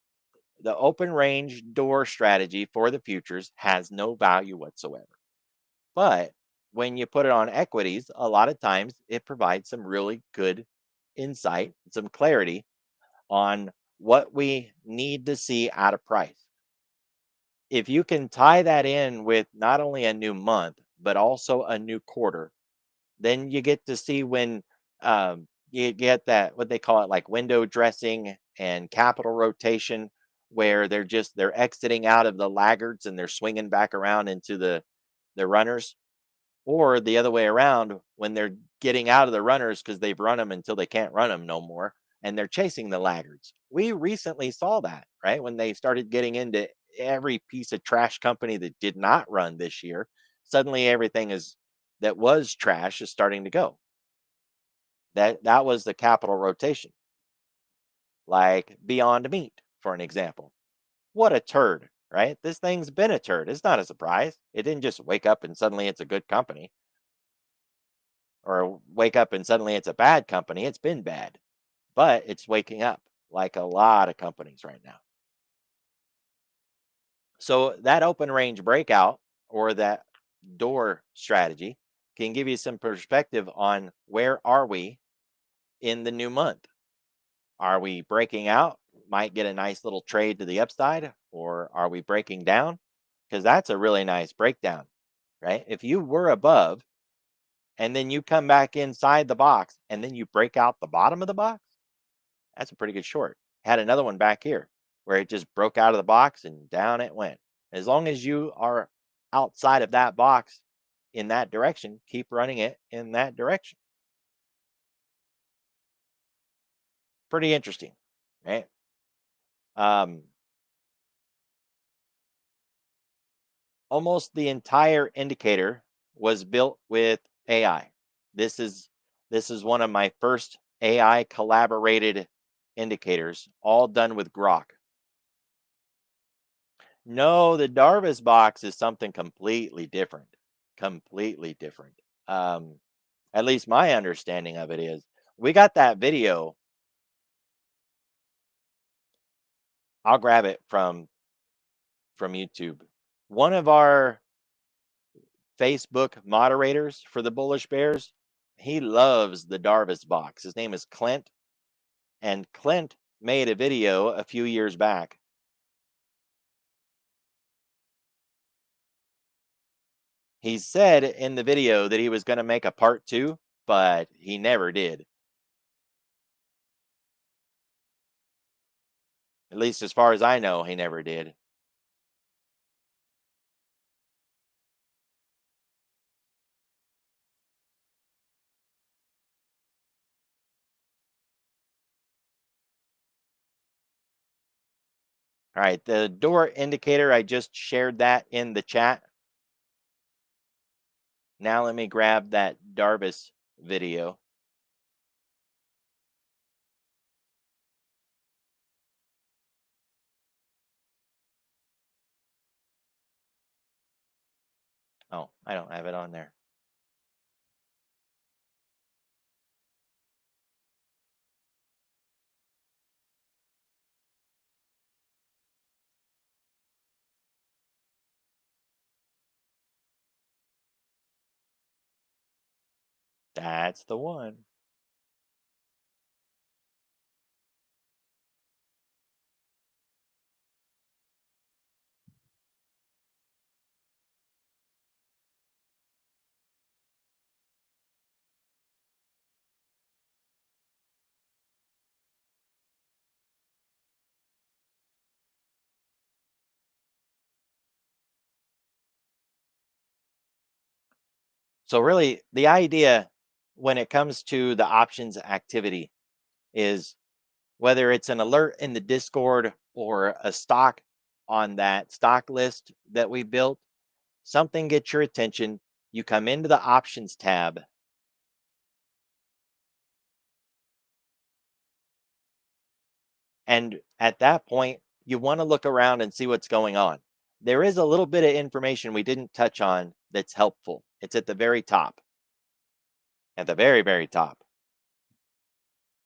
the open range door strategy for the futures has no value whatsoever. But when you put it on equities, a lot of times it provides some really good insight, some clarity on what we need to see out of price. If you can tie that in with not only a new month, but also a new quarter, then you get to see when you get that, what they call it, like window dressing and capital rotation, where they're exiting out of the laggards and they're swinging back around into the runners, or the other way around when they're getting out of the runners because they've run them until they can't run them no more and they're chasing the laggards. We recently saw that, right? When they started getting into every piece of trash company that did not run this year, suddenly everything is that was trash is starting to go. That was the capital rotation. Like Beyond Meat, for an example. What a turd, right? This thing's been a turd. It's not a surprise. It didn't just wake up and suddenly it's a good company, or wake up and suddenly it's a bad company. It's been bad, but it's waking up like a lot of companies right now. So that open range breakout or that door strategy can give you some perspective on where are we in the new month. Are we breaking out? Might get a nice little trade to the upside, or are we breaking down? Because that's a really nice breakdown, right? If you were above and then you come back inside the box and then you break out the bottom of the box, that's a pretty good short. Had another one back here where it just broke out of the box and down it went. As long as you are outside of that box in that direction, keep running it in that direction. Pretty interesting, right? Um, Almost the entire indicator was built with AI. This is this is one of my first AI collaborated indicators, all done with Grok. No, the Darvis box is something completely different. Completely different. Um, at least my understanding of it is. We got that video. I'll grab it from YouTube. One of our Facebook moderators for the Bullish Bears, he loves the Darvis box. His name is Clint, and Clint made a video a few years back. He said in the video that he was going to make a part 2, but he never did. At least as far as I know, he never did. All right, the door indicator, I just shared that in the chat. Now let me grab that Darvis video. Oh, I don't have it on there. That's the one. So really the idea when it comes to the options activity is whether it's an alert in the Discord or a stock on that stock list that we built, something gets your attention. You come into the options tab, and at that point, you want to look around and see what's going on. There is a little bit of information we didn't touch on that's helpful. It's at the very top, at the very, very top.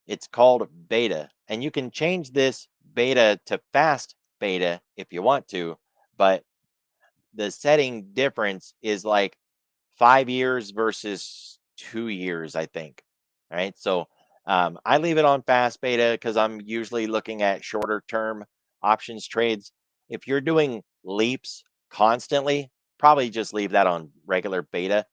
It's called beta, and you can change this beta to fast beta if you want to, but the setting difference is like 5 years versus 2 years, I think. Right. So I leave it on fast beta because I'm usually looking at shorter term options trades. If you're doing leaps constantly, probably just leave that on regular beta.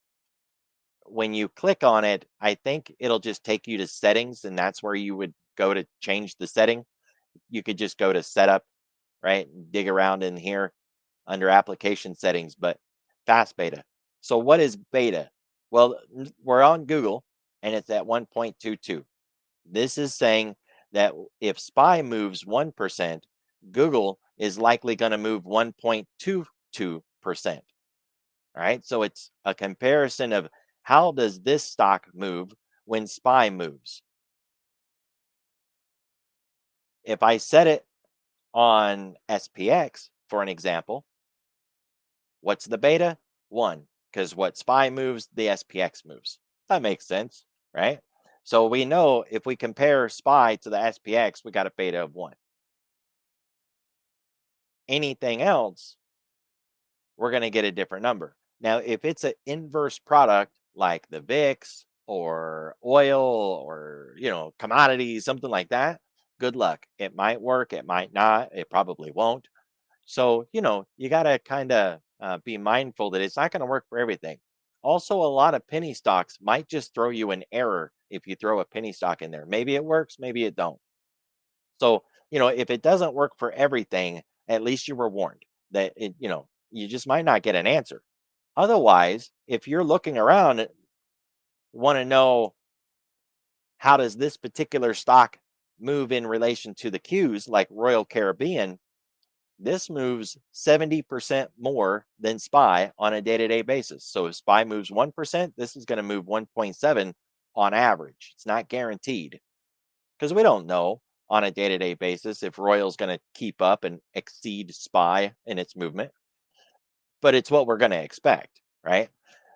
When you click on it, I think it'll just take you to settings, and that's where you would go to change the setting. You could just go to setup, right? Dig around in here under application settings, but fast beta. So what is beta? Well, we're on Google and it's at 1.22. This is saying that if SPY moves 1%, Google is likely going to move 1.22%. All right. So it's a comparison of how does this stock move when SPY moves. If I set it on SPX, for an example, what's the beta? 1, because what SPY moves, the SPX moves. That makes sense, right? So we know if we compare SPY to the SPX, we got a beta of 1. Anything else, we're going to get a different number. Now, if it's an inverse product like the VIX or oil or, commodities, something like that, good luck. It might work, it might not, it probably won't. So, you got to kind of be mindful that it's not going to work for everything. Also, a lot of penny stocks might just throw you an error if you throw a penny stock in there. Maybe it works, maybe it don't. So, if it doesn't work for everything, at least you were warned that you just might not get an answer. Otherwise, if you're looking around, want to know how does this particular stock move in relation to the Qs like Royal Caribbean, this moves 70% more than SPY on a day-to-day basis. So if SPY moves 1%, this is going to move 1.7 on average. It's not guaranteed because we don't know on a day-to-day basis if Royal's going to keep up and exceed SPY in its movement, but it's what we're going to expect, right?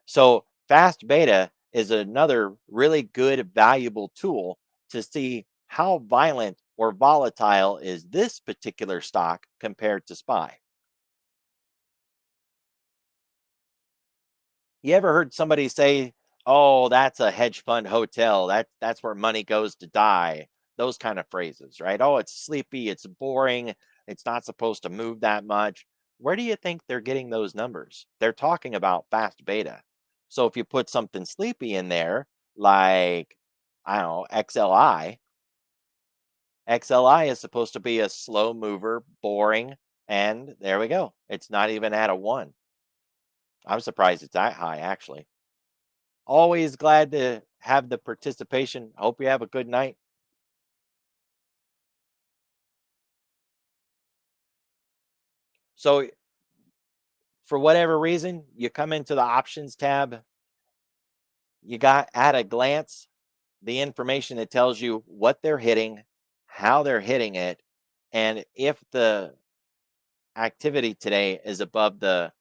So fast beta is another really good, valuable tool to see how violent or volatile is this particular stock compared to SPY. You ever heard somebody say, "Oh, that's a hedge fund hotel. That's where money goes to die." Those kind of phrases, right? "Oh, it's sleepy, it's boring, it's not supposed to move that much." Where do you think they're getting those numbers? They're talking about fast beta. So if you put something sleepy in there, like I don't know, XLI is supposed to be a slow mover, boring, and there we go. It's not even at a 1. I'm surprised it's that high actually. Always glad to have the participation. Hope you have a good night. So, for whatever reason, you come into the options tab, you got at a glance the information that tells you what they're hitting, how they're hitting it, and if the activity today is above the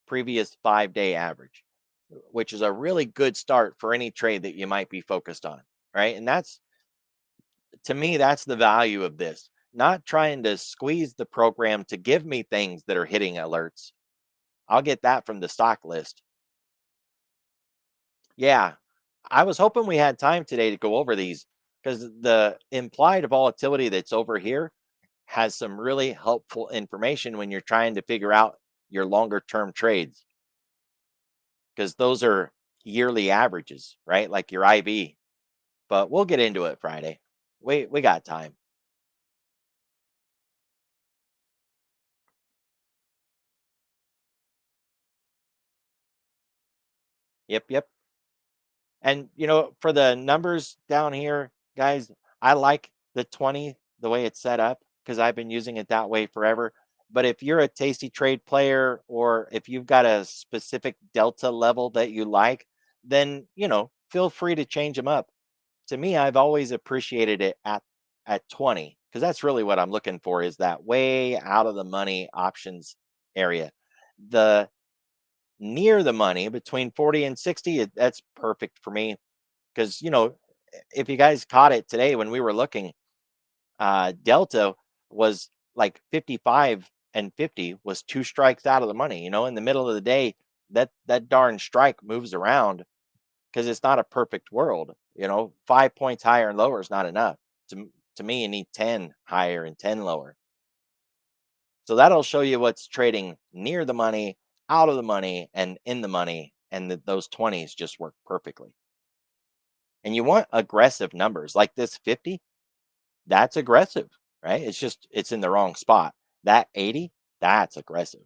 previous 5-day average, which is a really good start for any trade that you might be focused on, right? And that's to me, that's the value of this. Not trying to squeeze the program to give me things that are hitting alerts. I'll get that from the stock list. Yeah, I was hoping we had time today to go over these because the implied volatility that's over here has some really helpful information when you're trying to figure out your longer term trades because those are yearly averages, right? Like your IB. But we'll get into it Friday. We got time. Yep, yep. And for the numbers down here, guys, I like the 20 the way it's set up because I've been using it that way forever. But if you're a tasty trade player or if you've got a specific delta level that you like, then feel free to change them up. To me, I've always appreciated it at 20 because that's really what I'm looking for is that way out of the money options area. The near the money between 40 and 60, that's perfect for me because if you guys caught it today when we were looking, Delta was like 55 and 50 was two strikes out of the money. In the middle of the day, that darn strike moves around because it's not a perfect world. 5 points higher and lower is not enough. To me, you need 10 higher and 10 lower. So that'll show you what's trading near the money, out of the money, and in the money, and those 20s just work perfectly. And you want aggressive numbers like this 50. That's aggressive, right? It's in the wrong spot. That 80, that's aggressive.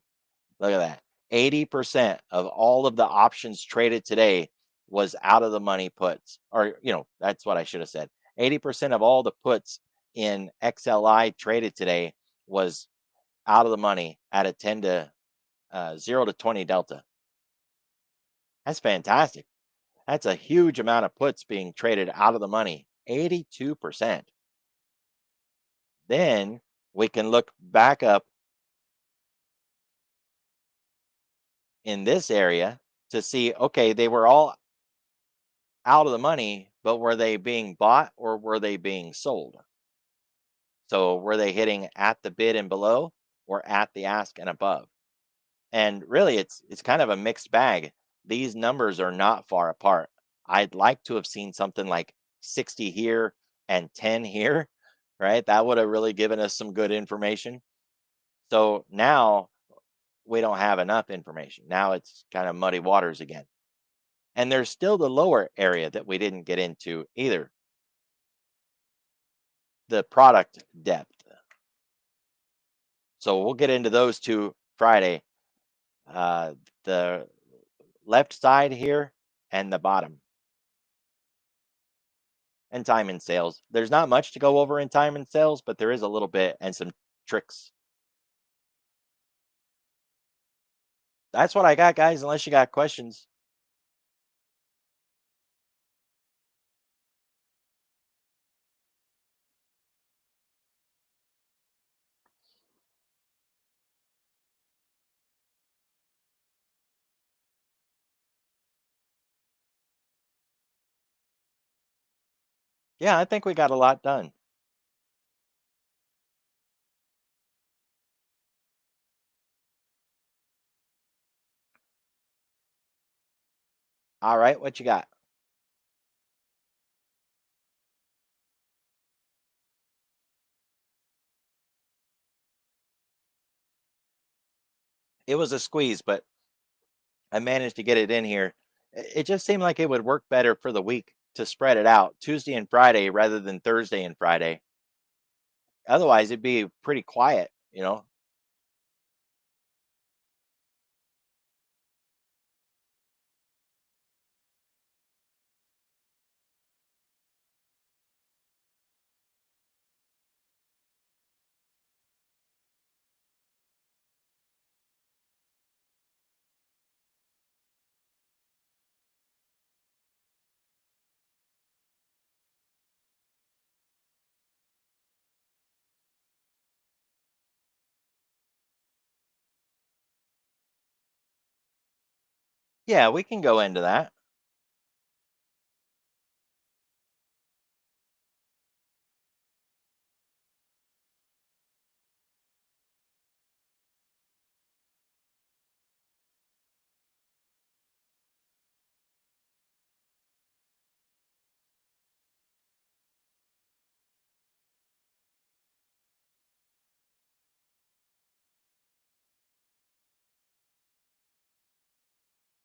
Look at that. 80% of all of the options traded today was out of the money puts. Or, that's what I should have said. 80% of all the puts in XLI traded today was out of the money at a 10 to 0 to 20 delta. That's fantastic. That's a huge amount of puts being traded out of the money. 82%. Then we can look back up in this area to see, okay, they were all out of the money, but were they being bought or were they being sold? So were they hitting at the bid and below or at the ask and above? And really it's kind of a mixed bag. These numbers are not far apart. I'd like to have seen something like 60 here and 10 here, right? That would have really given us some good information. So now we don't have enough information. Now it's kind of muddy waters again. And there's still the lower area that we didn't get into either, the product depth. So we'll get into those two Friday. The left side here and the bottom, and time and sales. There's not much to go over in time and sales, but there is a little bit and some tricks. That's what I got, guys, unless you got questions. Yeah, I think we got a lot done. All right, what you got? It was a squeeze, but I managed to get it in here. It just seemed like it would work better for the week to spread it out Tuesday and Friday rather than Thursday and Friday. Otherwise, it'd be pretty quiet. Yeah, we can go into that.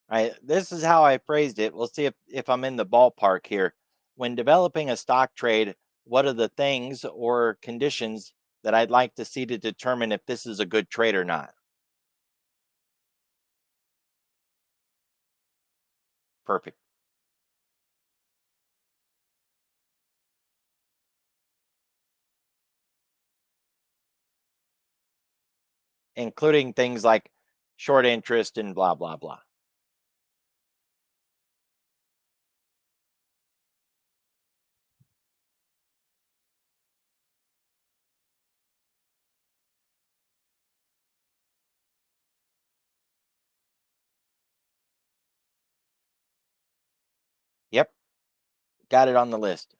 Right. This is how I phrased it. We'll see if I'm in the ballpark here. When developing a stock trade, what are the things or conditions that I'd like to see to determine if this is a good trade or not? Perfect. including things like short interest and blah, blah, blah. Yep, got it on the list.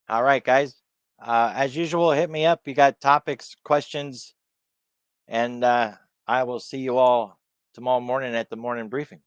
All right, guys. As usual, hit me up. You got topics, questions, and I will see you all tomorrow morning at the morning briefing.